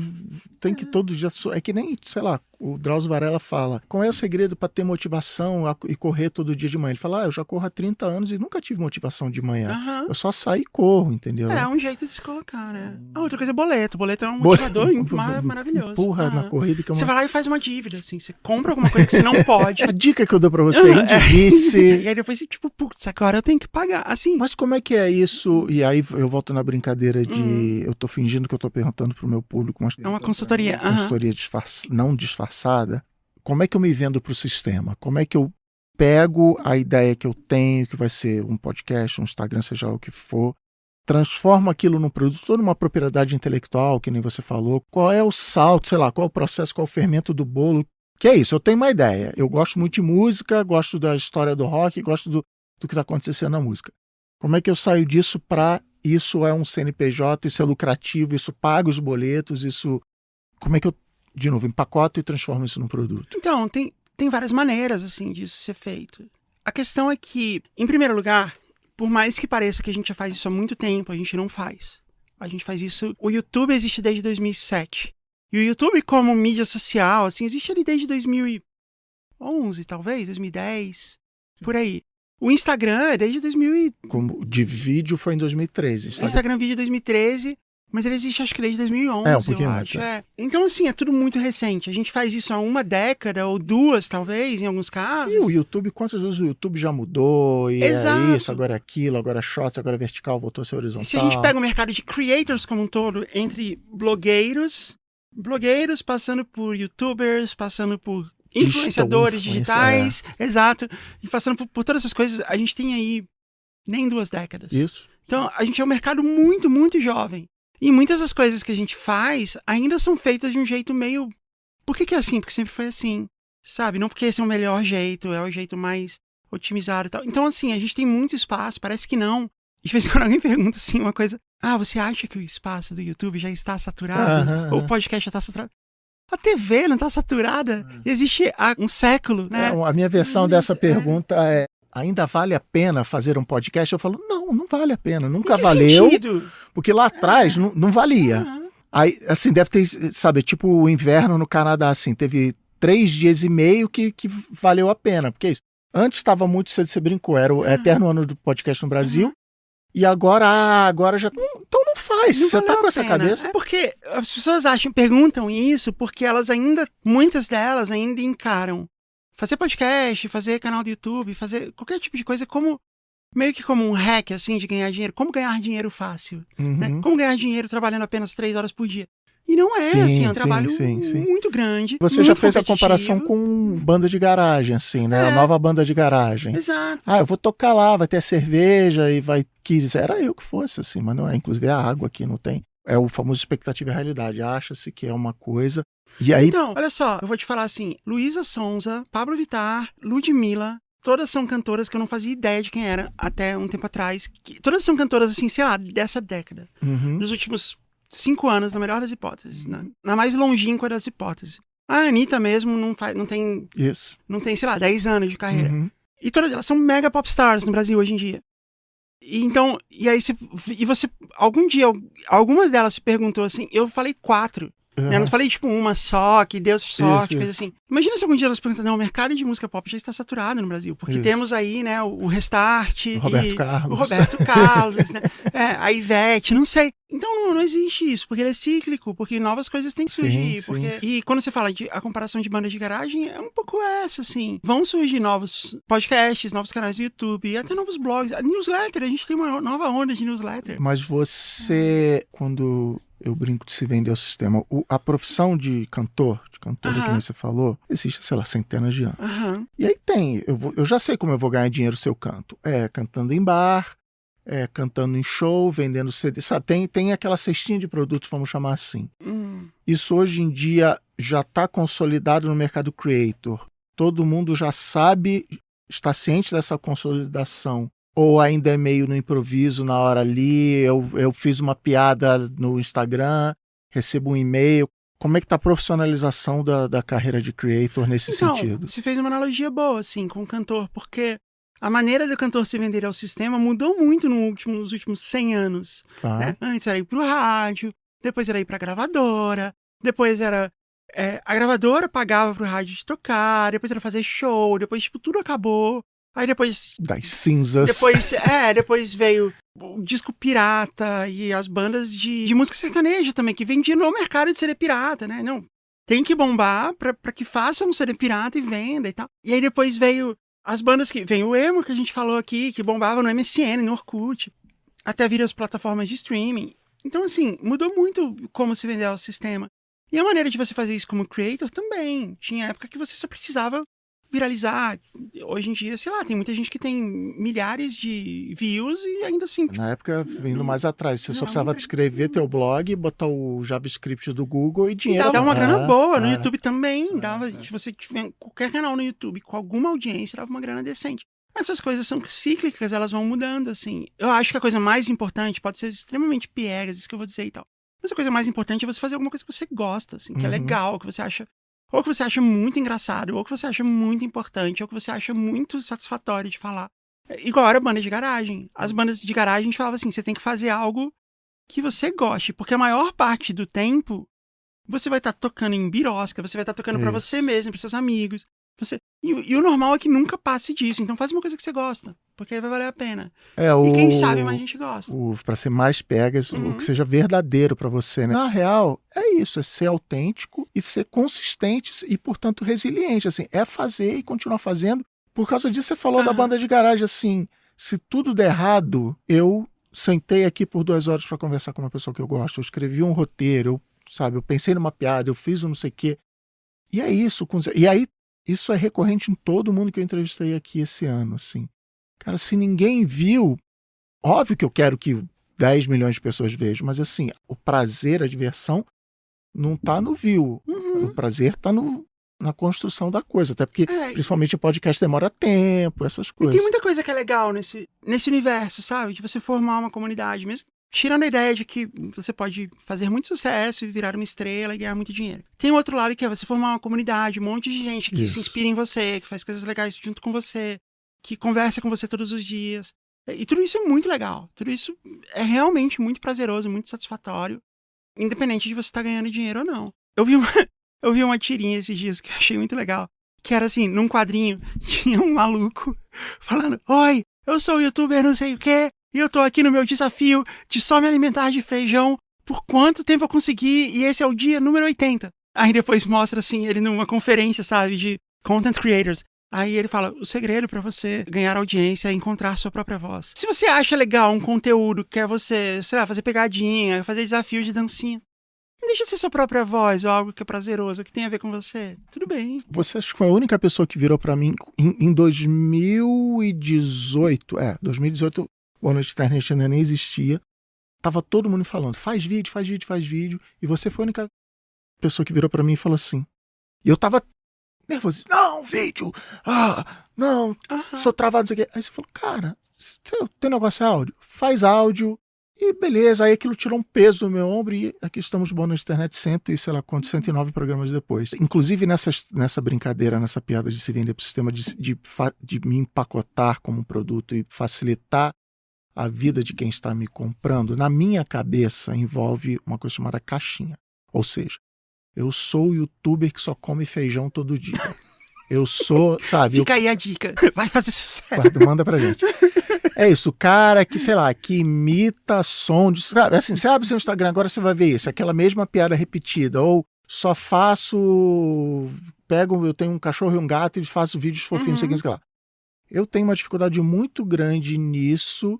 tem que todo dia... É que nem, sei lá, o Drauzio Varela fala, qual é o segredo para ter motivação e correr todo dia de manhã? Ele fala, eu já corro há 30 anos e nunca tive motivação de manhã. Eu só saio e corro, entendeu? É um jeito de se colocar, né? Outra coisa é boleto. Boleto é um motivador maravilhoso. Empurra na corrida. Que você vai lá e faz uma dívida, assim. Você compra alguma coisa que você não pode. A dica que eu dou pra você, endivide-se. E aí depois você, tipo, putz, agora eu tenho que pagar. Assim. Mas como é que é isso? E aí eu volto na brincadeira de... Eu tô fingindo que eu tô perguntando pro meu público. Mas é uma consultoria. Uma consultoria não disfarçada. Como é que eu me vendo pro sistema? Como é que eu pego a ideia que eu tenho, que vai ser um podcast, um Instagram, seja lá o que for, transformo aquilo num produto, toda uma propriedade intelectual, que nem você falou. Qual é o salto, sei lá, qual é o processo, qual é o fermento do bolo? Que é isso, eu tenho uma ideia. Eu gosto muito de música, gosto da história do rock, gosto do que está acontecendo na música. Como é que eu saio disso para isso é um CNPJ, isso é lucrativo, isso paga os boletos, isso... Como é que eu, de novo, empacoto e transformo isso num produto? Então, tem várias maneiras, assim, disso ser feito. A questão é que, em primeiro lugar, por mais que pareça que a gente já faz isso há muito tempo, a gente não faz. A gente faz isso... O YouTube existe desde 2007. E o YouTube como mídia social, assim, existe ali desde 2011, talvez, 2010, por aí. O Instagram é desde 2000 Como de vídeo foi em 2013. O Instagram vídeo 2013, mas ele existe acho que desde 2011, um pouquinho eu antes. acho. Então, assim, é tudo muito recente. A gente faz isso há uma década ou duas, talvez, em alguns casos. E o YouTube, quantas vezes o YouTube já mudou? E Exato. é isso, agora é aquilo, agora é Shorts, agora é vertical, voltou a ser horizontal. Se a gente pega o mercado de creators como um todo, entre blogueiros passando por YouTubers, passando por influenciadores digitais, exato, e passando por todas essas coisas, a gente tem aí nem 2 décadas. Isso. Então, a gente é um mercado muito, muito jovem. E muitas das coisas que a gente faz ainda são feitas de um jeito meio... Por que é assim? Porque sempre foi assim, sabe? Não porque esse é o melhor jeito, é o jeito mais otimizado e tal. Então, assim, a gente tem muito espaço, parece que não. De vez em quando alguém pergunta assim uma coisa, você acha que o espaço do YouTube já está saturado? Ou o podcast já está saturado? A TV não está saturada. Existe há um século, né? A minha versão dessa pergunta é: ainda vale a pena fazer um podcast? Eu falo, não vale a pena. Nunca valeu. Sentido? Porque lá atrás não valia. Aí, assim, deve ter, sabe, tipo o inverno no Canadá, assim, teve 3 dias e meio que valeu a pena. Porque é isso. Antes estava muito cedo, você brincou, era o eterno ano do podcast no Brasil. E agora já... Então não faz. Não você tá com essa pena. cabeça... É porque as pessoas perguntam isso porque elas ainda, muitas delas ainda encaram fazer podcast, fazer canal do YouTube, fazer qualquer tipo de coisa como meio que como um hack, assim, de ganhar dinheiro. Como ganhar dinheiro fácil. Né? Como ganhar dinheiro trabalhando apenas 3 horas por dia. E não é, assim, é um trabalho muito grande. Você muito já fez a comparação com banda de garagem, assim, né? A nova banda de garagem. Exato. Eu vou tocar lá, vai ter a cerveja e vai... Quisera eu que fosse, assim, mas não é. Inclusive a água aqui não tem. É o famoso expectativa e realidade. Acha-se que é uma coisa... E aí... Então, olha só, eu vou te falar assim, Luísa Sonza, Pablo Vittar, Ludmilla, todas são cantoras que eu não fazia ideia de quem era até um tempo atrás. Todas são cantoras, assim, sei lá, dessa década. Nos últimos 5 anos, na melhor das hipóteses, né? Na mais longínqua das hipóteses. A Anitta mesmo não tem, sei lá, 10 anos de carreira. E todas elas são mega popstars no Brasil hoje em dia. E aí você, algum dia, algumas delas se perguntou assim, eu falei 4. Né? Não falei, tipo, uma só, que deu sorte, coisa assim. Imagina se algum dia elas perguntam, não, o mercado de música pop já está saturado no Brasil, porque temos aí, né, o Restart, o Roberto Carlos, né? A Ivete, não sei. Então não existe isso, porque ele é cíclico, porque novas coisas têm que surgir. E quando você fala de a comparação de banda de garagem, é um pouco essa, assim. Vão surgir novos podcasts, novos canais do YouTube, e até novos blogs. A newsletter, a gente tem uma nova onda de newsletter. Mas você, quando... Eu brinco de se vender ao sistema. A profissão de cantora que você falou, existe, sei lá, centenas de anos. E aí eu já sei como eu vou ganhar dinheiro se eu canto. Cantando em bar, cantando em show, vendendo CD. Sabe, tem aquela cestinha de produtos, vamos chamar assim. Isso hoje em dia já está consolidado no mercado creator. Todo mundo já sabe, está ciente dessa consolidação. Ou ainda é meio no improviso, na hora ali, eu fiz uma piada no Instagram, recebo um e-mail. Como é que está a profissionalização da carreira de creator nesse sentido? Você fez uma analogia boa, assim, com o cantor, porque a maneira do cantor se vender ao sistema mudou muito nos últimos 100 anos. Né? Antes era ir pro rádio, depois era ir pra gravadora, depois era... a gravadora pagava pro rádio de tocar, depois era fazer show, depois, tipo, tudo acabou. Aí depois... Das cinzas. Depois veio o disco pirata e as bandas de música sertaneja também, que vendiam no mercado de CD pirata, né? Não, tem que bombar pra que faça um CD pirata e venda e tal. E aí depois veio as bandas veio o emo, que a gente falou aqui, que bombava no MSN, no Orkut, até vir as plataformas de streaming. Então, assim, mudou muito como se vender ao sistema. E a maneira de você fazer isso como creator também. Tinha época que você só precisava viralizar. Hoje em dia, sei lá, tem muita gente que tem milhares de views e ainda assim... Na época, indo mais atrás, você só precisava escrever teu blog, botar o JavaScript do Google e dinheiro. Dava uma grana boa, no YouTube também dava. Se você tiver qualquer canal no YouTube com alguma audiência, dava uma grana decente. Essas coisas são cíclicas, elas vão mudando, assim. Eu acho que a coisa mais importante, pode ser extremamente piegas, isso que eu vou dizer e tal, mas a coisa mais importante é você fazer alguma coisa que você gosta, assim, que é legal, que você acha... Ou que você acha muito engraçado, ou que você acha muito importante, ou que você acha muito satisfatório de falar. Igual era banda de garagem. As bandas de garagem, a gente falava assim, você tem que fazer algo que você goste, porque a maior parte do tempo você vai estar tocando em birosca, você vai estar tocando pra você mesmo, pros seus amigos. E o normal é que nunca passe disso. Então faz uma coisa que você gosta, porque aí vai valer a pena. E quem sabe mais a gente gosta. Pra ser mais pegas, o que seja verdadeiro pra você, né? Na real, é isso, é ser autêntico e ser consistente e, portanto, resiliente. Assim, é fazer e continuar fazendo. Por causa disso, você falou da banda de garagem, assim, se tudo der errado, eu sentei aqui por 2 horas pra conversar com uma pessoa que eu gosto, eu escrevi um roteiro, eu pensei numa piada, eu fiz um não sei o quê. E é isso. E aí, isso é recorrente em todo mundo que eu entrevistei aqui esse ano, assim. Cara, se ninguém viu, óbvio que eu quero que 10 milhões de pessoas vejam, mas assim, o prazer, a diversão, não tá no view. O prazer tá na construção da coisa, até porque, principalmente o podcast demora tempo, essas coisas. E tem muita coisa que é legal nesse universo, sabe? De você formar uma comunidade, mesmo tirando a ideia de que você pode fazer muito sucesso e virar uma estrela e ganhar muito dinheiro. Tem o outro lado que é você formar uma comunidade, um monte de gente que se inspira em você, que faz coisas legais junto com você, que conversa com você todos os dias. E tudo isso é muito legal. Tudo isso é realmente muito prazeroso, muito satisfatório, independente de você estar ganhando dinheiro ou não. Eu vi uma tirinha esses dias que eu achei muito legal, que era assim, num quadrinho, tinha um maluco falando: "Oi, eu sou o youtuber não sei o quê, e eu tô aqui no meu desafio de só me alimentar de feijão por quanto tempo eu conseguir, e esse é o dia número 80. Aí depois mostra, assim, ele numa conferência, sabe, de content creators. Aí ele fala: o segredo pra você ganhar audiência é encontrar sua própria voz. Se você acha legal um conteúdo que é você, sei lá, fazer pegadinha, fazer desafio de dancinha, não deixa de ser sua própria voz ou algo que é prazeroso, que tem a ver com você. Tudo bem. Você acha que foi a única pessoa que virou pra mim em 2018? 2018, Boa Noite Internet ainda nem existia. Tava todo mundo falando: faz vídeo, faz vídeo, faz vídeo. E você foi a única pessoa que virou pra mim e falou assim. E eu tava nervoso. Não, vídeo. Não, sou travado, não sei o quê. Aí você falou: cara, teu negócio é áudio? Faz áudio. E beleza, aí aquilo tirou um peso do meu ombro e aqui estamos Boa Noite Internet 109 programas depois. Inclusive nessa brincadeira, nessa piada de se vender pro sistema, de me empacotar como um produto e facilitar a vida de quem está me comprando, na minha cabeça envolve uma coisa chamada caixinha. Ou seja, eu sou o youtuber que só come feijão todo dia. Eu sou, sabe... Fica aí a dica. Vai fazer sucesso. Manda pra gente. É isso, o cara que, sei lá, que imita som de... Sabe, assim, você abre seu Instagram, agora você vai ver isso, aquela mesma piada repetida. Ou só eu tenho um cachorro e um gato e faço vídeos fofinhos, sei lá. Eu tenho uma dificuldade muito grande nisso,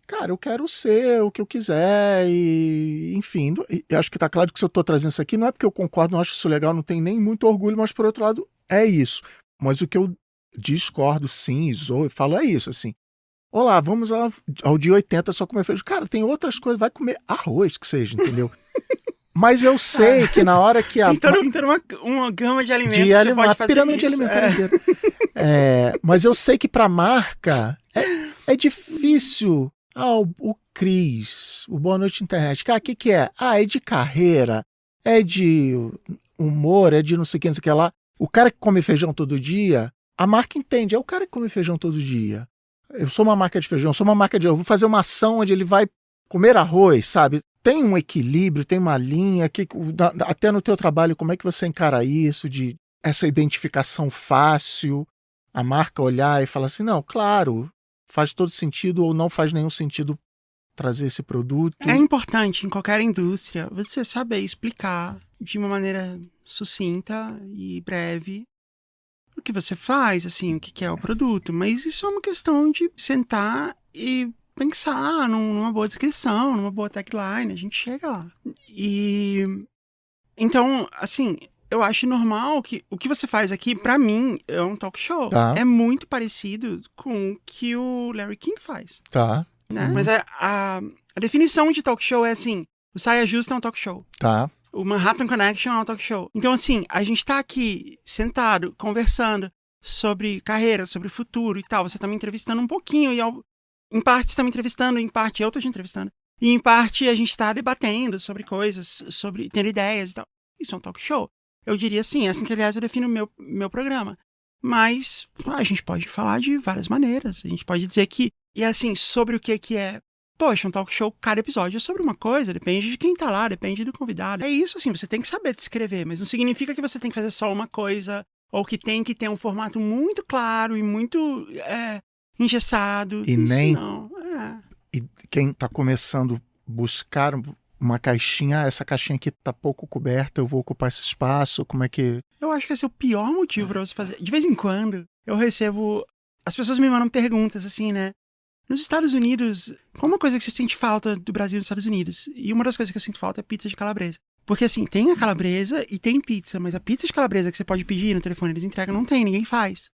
cara, eu quero ser o que eu quiser e, enfim, eu acho que tá claro que se eu tô trazendo isso aqui, não é porque eu concordo, não acho isso legal, não tenho nem muito orgulho, mas por outro lado, é isso. Mas o que eu discordo, sim, eu falo é isso, assim. Olá, vamos ao dia 80 só comer feijão. Cara, tem outras coisas, vai comer arroz, que seja, entendeu? Mas eu sei que na hora que Tem toda uma gama de alimentos que você pode fazer pirâmide alimentar inteira. Mas eu sei que para marca é difícil. O Cris, o Boa Noite Internet. Cara, o que é? É de carreira, é de humor, é de não sei o que lá. O cara que come feijão todo dia, a marca entende. É o cara que come feijão todo dia. Eu sou uma marca de feijão, eu vou fazer uma ação onde ele vai comer arroz, sabe? Tem um equilíbrio, tem uma linha, até no teu trabalho, como é que você encara isso, de essa identificação fácil, a marca olhar e falar assim, não, claro, faz todo sentido ou não faz nenhum sentido trazer esse produto. É importante em qualquer indústria você saber explicar de uma maneira sucinta e breve o que você faz, assim, o que é o produto, mas isso é uma questão de sentar e pensar numa boa descrição, numa boa tagline, a gente chega lá. E então, assim, eu acho normal que o que você faz aqui, pra mim, é um talk show. Tá. É muito parecido com o que o Larry King faz. Tá. Né? Mas a definição de talk show é assim, o Saia Justa é um talk show. Tá. O Manhattan Connection é um talk show. Então, assim, a gente tá aqui sentado, conversando sobre carreira, sobre futuro e tal. Você tá me entrevistando um pouquinho e em parte você tá me entrevistando, em parte eu tô te entrevistando. E em parte a gente tá debatendo sobre coisas, tendo ideias e tal. Isso é um talk show. Eu diria assim que aliás eu defino o meu programa. Mas a gente pode falar de várias maneiras. A gente pode dizer que... E assim, sobre o que é... Poxa, um talk show, cada episódio é sobre uma coisa. Depende de quem tá lá, depende do convidado. É isso, assim, você tem que saber descrever. Mas não significa que você tem que fazer só uma coisa. Ou que tem que ter um formato muito claro e muito engessado. E isso nem... não. E quem tá começando buscar uma caixinha, essa caixinha aqui tá pouco coberta, eu vou ocupar esse espaço, como é que... Eu acho que esse é o pior motivo pra você fazer. De vez em quando, eu recebo... As pessoas me mandam perguntas assim, né? Nos Estados Unidos, qual uma coisa que você sente falta do Brasil nos Estados Unidos? E uma das coisas que eu sinto falta é pizza de calabresa. Porque assim, tem a calabresa e tem pizza, mas a pizza de calabresa que você pode pedir no telefone, eles entregam, não tem, ninguém faz.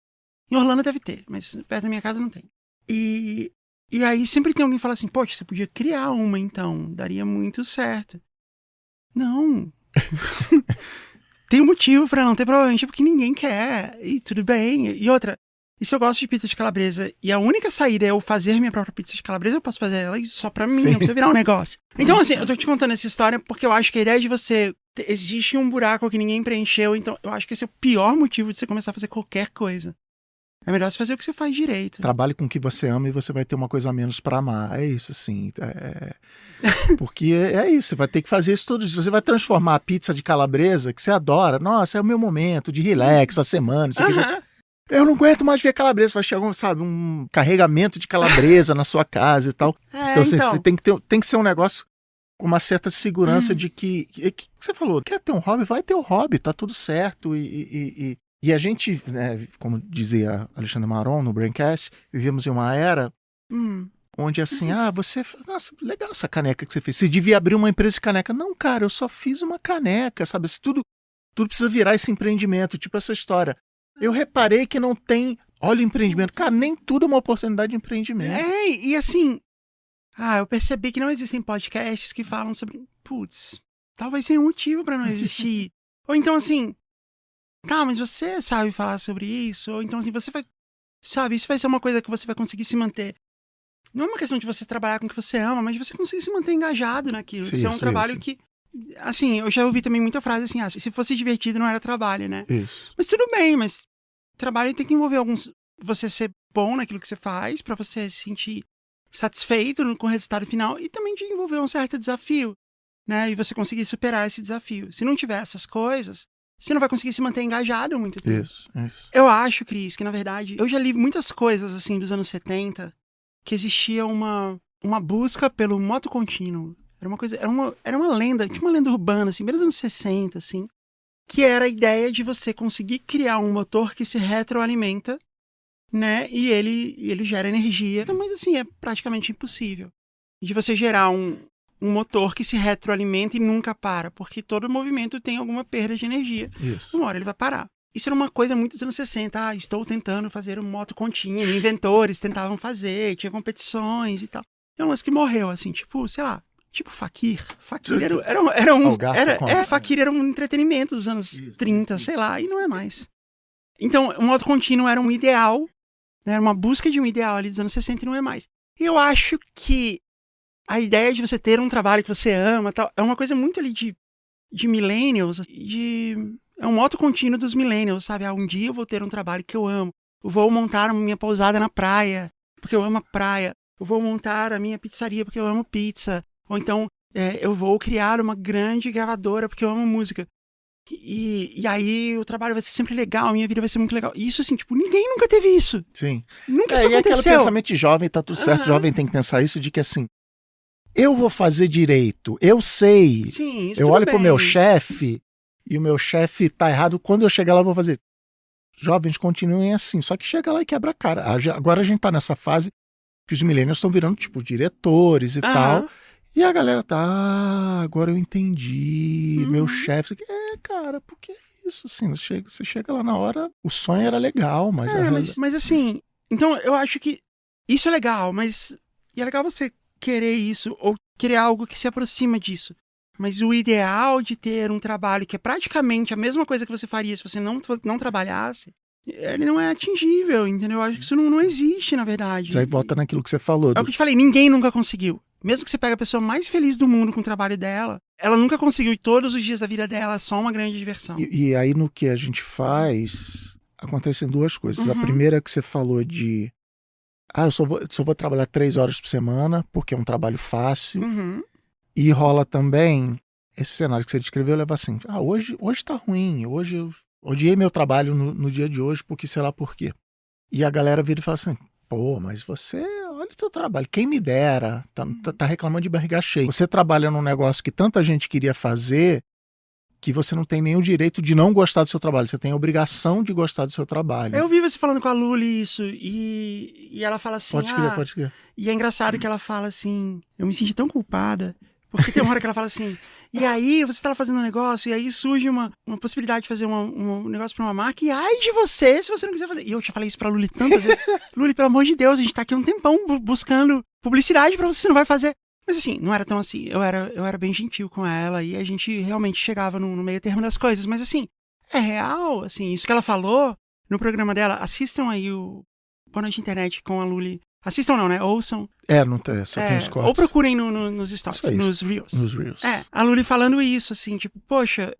Em Orlando deve ter, mas perto da minha casa não tem. E aí sempre tem alguém que fala assim, poxa, você podia criar uma então, daria muito certo. Não. Tem um motivo pra não ter, provavelmente porque ninguém quer, e tudo bem. E outra, e se eu gosto de pizza de calabresa e a única saída é eu fazer minha própria pizza de calabresa, eu posso fazer ela só pra mim, não precisa virar um negócio. Então assim, eu tô te contando essa história porque eu acho que a ideia de você... Existe um buraco que ninguém preencheu, então eu acho que esse é o pior motivo de você começar a fazer qualquer coisa. É melhor você fazer o que você faz direito. Trabalhe com o que você ama e você vai ter uma coisa a menos pra amar. É isso, assim. Porque é isso, você vai ter que fazer isso todo dia. Você vai transformar a pizza de calabresa, que você adora. Nossa, é o meu momento de relax, a semana. Eu não aguento mais ver calabresa. Vai chegar, sabe, um carregamento de calabresa na sua casa e tal. Então você tem que ser um negócio com uma certa segurança de que você falou, quer ter um hobby? Vai ter um hobby, tá tudo certo. E a gente, né, como dizia Alexandre Maron no Braincast, vivemos em uma era onde assim, nossa, legal essa caneca que você fez. Você devia abrir uma empresa de caneca. Não, cara, eu só fiz uma caneca, sabe? Tudo precisa virar esse empreendimento, tipo essa história. Eu reparei que não tem, olha o empreendimento. Cara, nem tudo é uma oportunidade de empreendimento. E assim, eu percebi que não existem podcasts que falam sobre, talvez tenha um motivo pra não existir. Ou então assim, tá, mas você sabe falar sobre isso? Ou então assim, você vai, sabe, isso vai ser uma coisa que você vai conseguir se manter. Não é uma questão de você trabalhar com o que você ama, mas de você conseguir se manter engajado naquilo. Isso é um trabalho que, assim, eu já ouvi também muita frase assim, se fosse divertido não era trabalho, né? Isso. Mas tudo bem, mas trabalho tem que envolver você ser bom naquilo que você faz, pra você se sentir satisfeito com o resultado final e também de envolver um certo desafio, né? E você conseguir superar esse desafio. Se não tiver essas coisas, você não vai conseguir se manter engajado muito tempo. Isso. Eu acho, Cris, que na verdade, eu já li muitas coisas assim dos anos 70 que existia uma busca pelo moto contínuo. Era uma lenda, tinha uma lenda urbana, assim, bem nos anos 60, assim, que era a ideia de você conseguir criar um motor que se retroalimenta, né? E ele gera energia, mas assim, é praticamente impossível. De você gerar um motor que se retroalimenta e nunca para, porque todo movimento tem alguma perda de energia. Isso. Uma hora ele vai parar. Isso era uma coisa muito dos anos 60. Estou tentando fazer um moto contínuo. Inventores tentavam fazer, tinha competições e tal. É um lance que morreu, assim, tipo, sei lá, tipo Fakir. Fakir Fakir era um entretenimento dos anos 30, sei lá, e não é mais. Então, o moto contínuo era um ideal, né, era uma busca de um ideal ali dos anos 60 e não é mais. E eu acho que a ideia de você ter um trabalho que você ama tal, é uma coisa muito ali de millennials, é um moto contínuo dos millennials, sabe? Um dia eu vou ter um trabalho que eu amo. Eu vou montar a minha pousada na praia, porque eu amo a praia. Eu vou montar a minha pizzaria, porque eu amo pizza. Ou então, eu vou criar uma grande gravadora, porque eu amo música. E aí o trabalho vai ser sempre legal, a minha vida vai ser muito legal. E isso assim, tipo, ninguém nunca teve isso. Sim. Nunca isso aconteceu. E aquele pensamento de jovem, tá tudo certo, jovem tem que pensar isso, de que assim, eu vou fazer direito, eu sei. Sim, isso eu olho pro bem. meu chefe, e o meu chefe tá errado, quando eu chegar lá eu vou fazer. Jovens continuem assim, só que chega lá e quebra a cara. Agora a gente tá nessa fase que os millennials estão virando, tipo, diretores e tal. E a galera tá, agora eu entendi, meu chefe. Cara, porque é isso, assim, você chega lá na hora, o sonho era legal, mas... Mas assim, então eu acho que isso é legal, mas... E é legal você querer isso, ou querer algo que se aproxima disso. Mas o ideal de ter um trabalho que é praticamente a mesma coisa que você faria se você não trabalhasse, ele não é atingível, entendeu? Eu acho que isso não existe, na verdade. Mas aí volta naquilo que você falou. É o que eu te falei, ninguém nunca conseguiu. Mesmo que você pegue a pessoa mais feliz do mundo com o trabalho dela, ela nunca conseguiu, e todos os dias da vida dela é só uma grande diversão. E aí no que a gente faz, acontecem duas coisas. A primeira é que você falou de... eu só vou trabalhar 3 horas por semana, porque é um trabalho fácil. E rola também... Esse cenário que você descreveu leva assim... hoje tá ruim. Hoje eu odiei meu trabalho no dia de hoje, porque sei lá por quê. E a galera vira e fala assim... Pô, mas você... Olha o teu trabalho. Quem me dera. Tá reclamando de barriga cheia. Você trabalha num negócio que tanta gente queria fazer... que você não tem nenhum direito de não gostar do seu trabalho. Você tem a obrigação de gostar do seu trabalho. Eu vi você falando com a Luli isso, e ela fala assim... Pode crer. E é engraçado que ela fala assim... Eu me senti tão culpada, porque tem uma hora que ela fala assim... E aí, você tá lá fazendo um negócio, e aí surge uma possibilidade de fazer um negócio pra uma marca, e ai de você, se você não quiser fazer... E eu já falei isso pra Luli tantas vezes. Luli, pelo amor de Deus, a gente tá aqui há um tempão buscando publicidade pra você não vai fazer... Mas assim, não era tão assim, eu era bem gentil com ela e a gente realmente chegava no meio termo das coisas, mas assim, é real, assim, isso que ela falou no programa dela, assistam aí o Boa Noite Internet com a Luli, assistam não, né, ouçam. Não tem, só tem os cortes. Ou procurem nos stories, nos Reels. Nos Reels. A Luli falando isso, assim, tipo, poxa,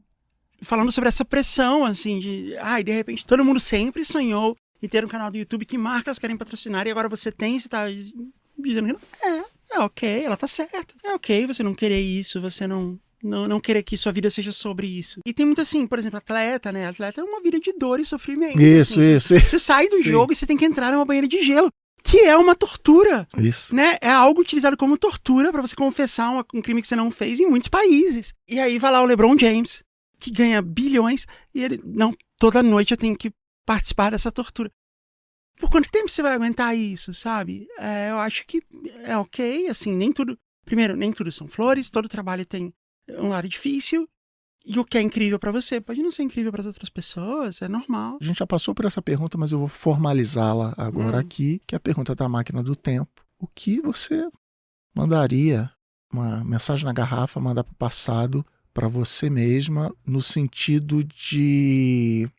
falando sobre essa pressão, assim, de de repente todo mundo sempre sonhou em ter um canal do YouTube que marcas querem patrocinar e agora você tá dizendo que não. É ok, ela tá certa. É ok você não querer isso, você não querer que sua vida seja sobre isso. E tem muito assim, por exemplo, atleta, né? Atleta é uma vida de dor e sofrimento. Isso. Você sai do jogo e você tem que entrar numa banheira de gelo, que é uma tortura. Isso. Né? É algo utilizado como tortura pra você confessar um crime que você não fez em muitos países. E aí vai lá o LeBron James, que ganha bilhões, e ele, não, toda noite eu tenho que participar dessa tortura. Por quanto tempo você vai aguentar isso, sabe? Eu acho que é ok, assim, nem tudo são flores, todo trabalho tem um lado difícil, e o que é incrível pra você pode não ser incrível para as outras pessoas, é normal. A gente já passou por essa pergunta, mas eu vou formalizá-la agora aqui, que é a pergunta da máquina do tempo. O que você mandaria, uma mensagem na garrafa, mandar para o passado, para você mesma, no sentido de...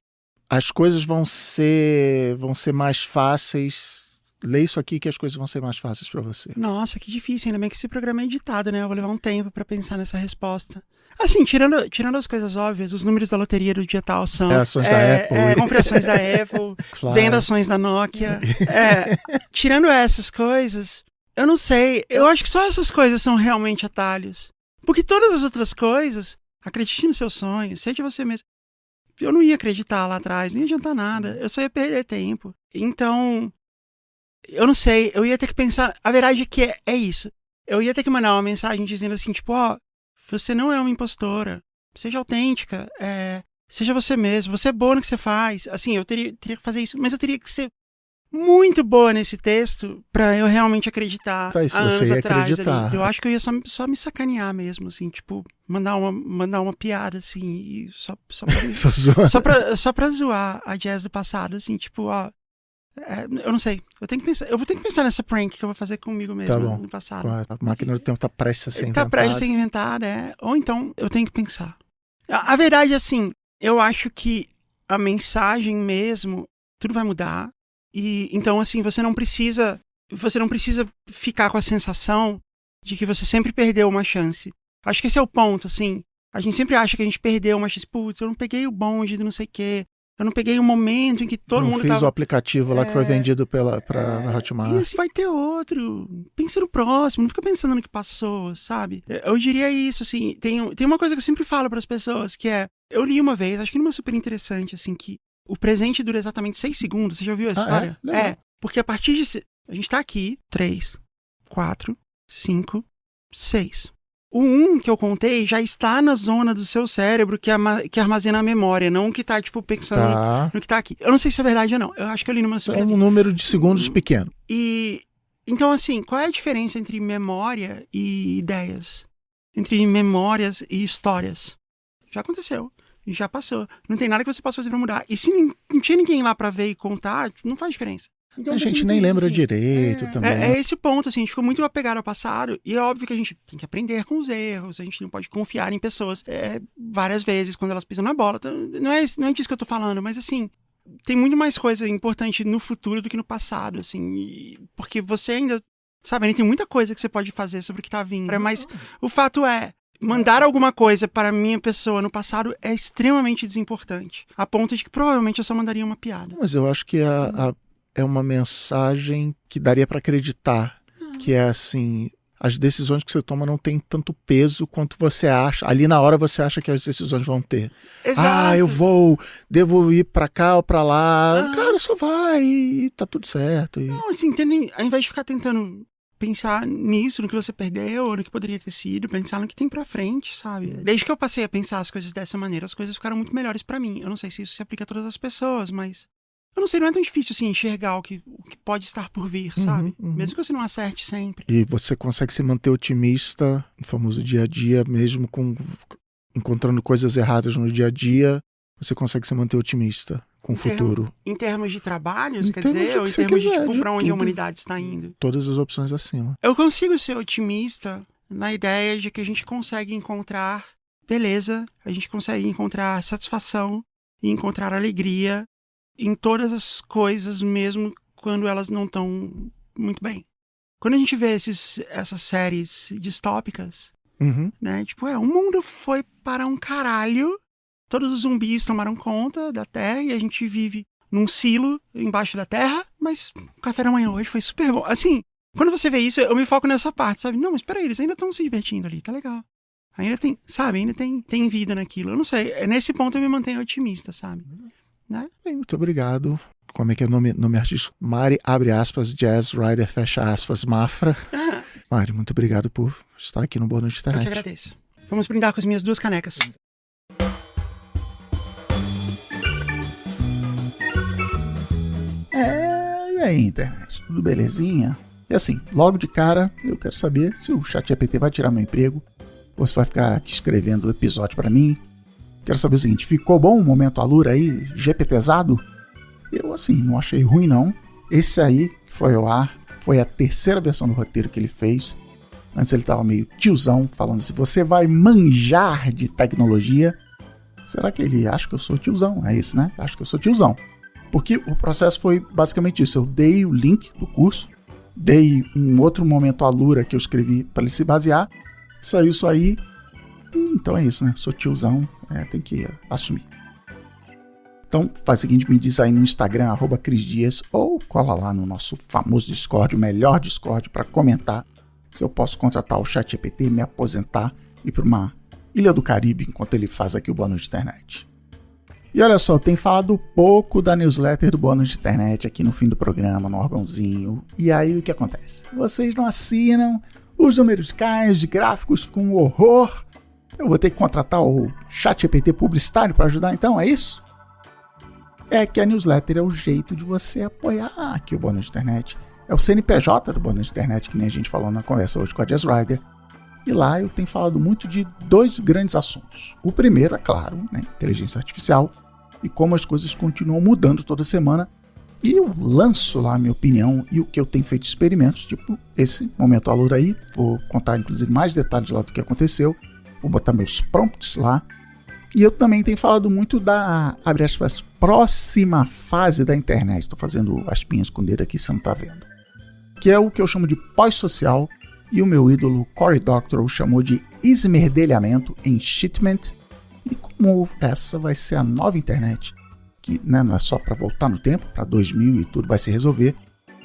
As coisas vão ser mais fáceis. Lê isso aqui que as coisas vão ser mais fáceis pra você. Nossa, que difícil. Ainda bem que esse programa é editado, né? Eu vou levar um tempo pra pensar nessa resposta. Assim, tirando as coisas óbvias, os números da loteria do dia tal são... ações da Apple. Compre ações da Apple, claro. Venda ações da Nokia. Tirando essas coisas, eu não sei. Eu acho que só essas coisas são realmente atalhos. Porque todas as outras coisas, acredite no seu sonho, seja você mesmo. Eu não ia acreditar lá atrás, não ia adiantar nada, eu só ia perder tempo. Então, eu não sei, eu ia ter que pensar, a verdade é que é isso. Eu ia ter que mandar uma mensagem dizendo assim, tipo, você não é uma impostora, seja autêntica, seja você mesmo, você é boa no que você faz. Assim, eu teria que fazer isso, mas eu teria que ser muito boa nesse texto pra eu realmente acreditar. Tá, isso você ia acreditar. Ali. Eu acho que eu ia só me sacanear mesmo, assim, tipo, mandar uma piada, assim, e só pra zoar a Jazz do passado, assim, tipo, eu não sei. Eu vou ter que pensar nessa prank que eu vou fazer comigo mesmo no passado. A máquina do tempo tá prestes a ser inventada. Tá prestes a ser inventada, Ou então, eu tenho que pensar. A verdade, assim, eu acho que a mensagem mesmo, tudo vai mudar. E então, assim, você não precisa ficar com a sensação de que você sempre perdeu uma chance. Acho que esse é o ponto, assim. A gente sempre acha que a gente perdeu uma chance. Putz, eu não peguei o bonde de não sei o quê. Eu não peguei o momento em que todo mundo fiz o aplicativo lá que foi vendido pra Hotmart. E assim, vai ter outro. Pensa no próximo, não fica pensando no que passou, sabe? Eu diria isso, assim. Tem uma coisa que eu sempre falo pras pessoas, que é... Eu li uma vez, acho que numa super interessante, assim, que o presente dura exatamente 6 segundos. Você já ouviu essa história? Porque a partir de... A gente tá aqui, 3, 4, 5, 6. O 1 que eu contei já está na zona do seu cérebro que armazena a memória, não que tá, tipo, pensando no que tá aqui. Eu não sei se é verdade ou não. Eu acho que eu li numa... É um número de segundos pequeno. E... Então, assim, qual é a diferença entre memória e ideias? Entre memórias e histórias? Já aconteceu. Já passou. Não tem nada que você possa fazer pra mudar. E se não tinha ninguém lá pra ver e contar, não faz diferença. Então, a gente nem lembra direito também. É esse ponto, assim, a gente ficou muito apegado ao passado, e é óbvio que a gente tem que aprender com os erros, a gente não pode confiar em pessoas várias vezes quando elas pisam na bola. Então, não é disso que eu tô falando, mas assim, tem muito mais coisa importante no futuro do que no passado, assim, porque você ainda, sabe, tem muita coisa que você pode fazer sobre o que tá vindo. Mas o fato é, Mandar alguma coisa para minha pessoa no passado é extremamente desimportante. A ponto de que provavelmente eu só mandaria uma piada. Mas eu acho que é uma mensagem que daria para acreditar. Que é assim, as decisões que você toma não tem tanto peso quanto você acha. Ali na hora você acha que as decisões vão ter. Exato. Devo ir pra cá ou pra lá. Cara, só vai e tá tudo certo. Não, assim, entendem? Ao invés de ficar tentando pensar nisso, no que você perdeu, no que poderia ter sido, pensar no que tem pra frente, sabe? Desde que eu passei a pensar as coisas dessa maneira, as coisas ficaram muito melhores pra mim. Eu não sei se isso se aplica a todas as pessoas, mas eu não sei, não é tão difícil assim enxergar o que pode estar por vir, sabe? Mesmo que você não acerte sempre. E você consegue se manter otimista no famoso dia a dia, mesmo encontrando coisas erradas no dia a dia, você consegue se manter otimista com o futuro. Em termos de trabalhos, quer dizer, ou em termos de tipo, pra onde a humanidade está indo? Todas as opções acima. Eu consigo ser otimista na ideia de que a gente consegue encontrar beleza, a gente consegue encontrar satisfação e encontrar alegria em todas as coisas, mesmo quando elas não estão muito bem. Quando a gente vê essas séries distópicas, né? Tipo, o mundo foi para um caralho, todos os zumbis tomaram conta da Terra e a gente vive num silo embaixo da Terra, mas o café da manhã hoje foi super bom. Assim, quando você vê isso, eu me foco nessa parte, sabe? Não, mas peraí, eles ainda estão se divertindo ali, tá legal. Ainda tem, sabe? Ainda tem vida naquilo. Eu não sei, nesse ponto eu me mantenho otimista, sabe? Né? Bem, muito obrigado. Como é que é o nome artístico? Mari, abre aspas, Jazz Rider, fecha aspas, Mafra. Mari, muito obrigado por estar aqui no Boa Noite Internet. Eu que agradeço. Vamos brindar com as minhas 2 canecas. E aí, internet? Tudo belezinha? E assim, logo de cara, eu quero saber se o ChatGPT vai tirar meu emprego ou se vai ficar aqui escrevendo episódio pra mim. Quero saber o seguinte, ficou bom o momento Alura aí, GPTzado? Eu, assim, não achei ruim, não. Esse aí, que foi ao ar, foi a 3ª versão do roteiro que ele fez. Antes ele tava meio tiozão, falando assim, você vai manjar de tecnologia. Será que ele acha que eu sou tiozão? É isso, né? Acho que eu sou tiozão. Porque o processo foi basicamente isso. Eu dei o link do curso, dei um outro momento Alura que eu escrevi para ele se basear. Saiu isso aí. Então é isso, né? Sou tiozão, tem que assumir. Então faz o seguinte, me diz aí no Instagram, @CrisDias, ou cola lá no nosso famoso Discord, o melhor Discord, para comentar se eu posso contratar o ChatGPT, me aposentar e ir para uma ilha do Caribe enquanto ele faz aqui o Boa Noite Internet. E olha só, tem falado pouco da newsletter do Boa Noite Internet aqui no fim do programa, no órgãozinho. E aí o que acontece? Vocês não assinam, os números caem, os gráficos ficam um horror. Eu vou ter que contratar o ChatGPT publicitário para ajudar, então, é isso? É que a newsletter é o jeito de você apoiar aqui o Boa Noite Internet. É o CNPJ do Boa Noite Internet, que nem a gente falou na conversa hoje com a Jazz Rider. E lá eu tenho falado muito de 2 grandes assuntos. O primeiro, é claro, né, inteligência artificial e como as coisas continuam mudando toda semana. E eu lanço lá a minha opinião e o que eu tenho feito experimentos, tipo esse momento Alura aí. Vou contar, inclusive, mais detalhes lá do que aconteceu. Vou botar meus prompts lá. E eu também tenho falado muito da, abre aspas, próxima fase da internet. Estou fazendo aspinhas com o dedo aqui, você não está vendo. Que é o que eu chamo de pós-social. E o meu ídolo Cory Doctorow chamou de esmerdelhamento, enshitment. E como essa vai ser a nova internet, que, né, não é só para voltar no tempo, para 2000 e tudo vai se resolver,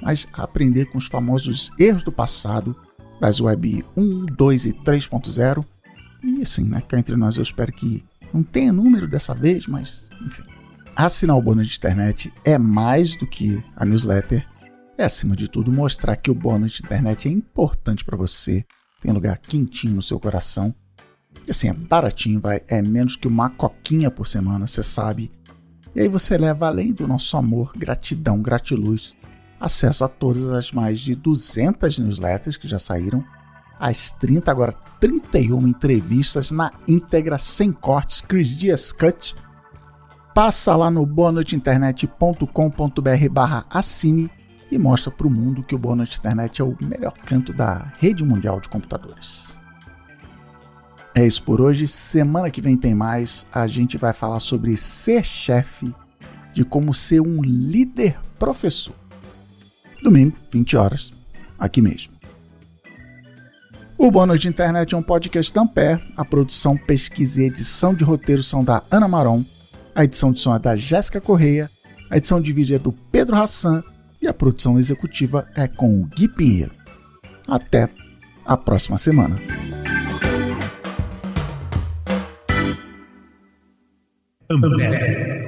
mas aprender com os famosos erros do passado, das web 1, 2 e 3.0. E assim, né, cá entre nós eu espero que não tenha número dessa vez, mas enfim. Assinar o Boa Noite Internet é mais do que a newsletter. É, acima de tudo, mostrar que o Boa Noite Internet é importante para você, tem lugar quentinho no seu coração. E assim, é baratinho, é menos que uma coquinha por semana, você sabe. E aí você leva, além do nosso amor, gratidão, gratiluz, acesso a todas as mais de 200 newsletters que já saíram, as 30, agora 31 entrevistas na íntegra, sem cortes, Cris Dias Cut. Passa lá no boanoiteinternet.com.br/assine e mostra para o mundo que o Boa Noite Internet é o melhor canto da rede mundial de computadores. É isso por hoje. Semana que vem tem mais. A gente vai falar sobre ser chefe, de como ser um líder professor. Domingo, 20 horas, aqui mesmo. O Boa Noite Internet é um podcast da Ampere. A produção, pesquisa e edição de roteiro são da Ana Maron. A edição de som é da Jéssica Correia. A edição de vídeo é do Pedro Hassan. E a produção executiva é com o Gui Pinheiro. Até a próxima semana. Ampere.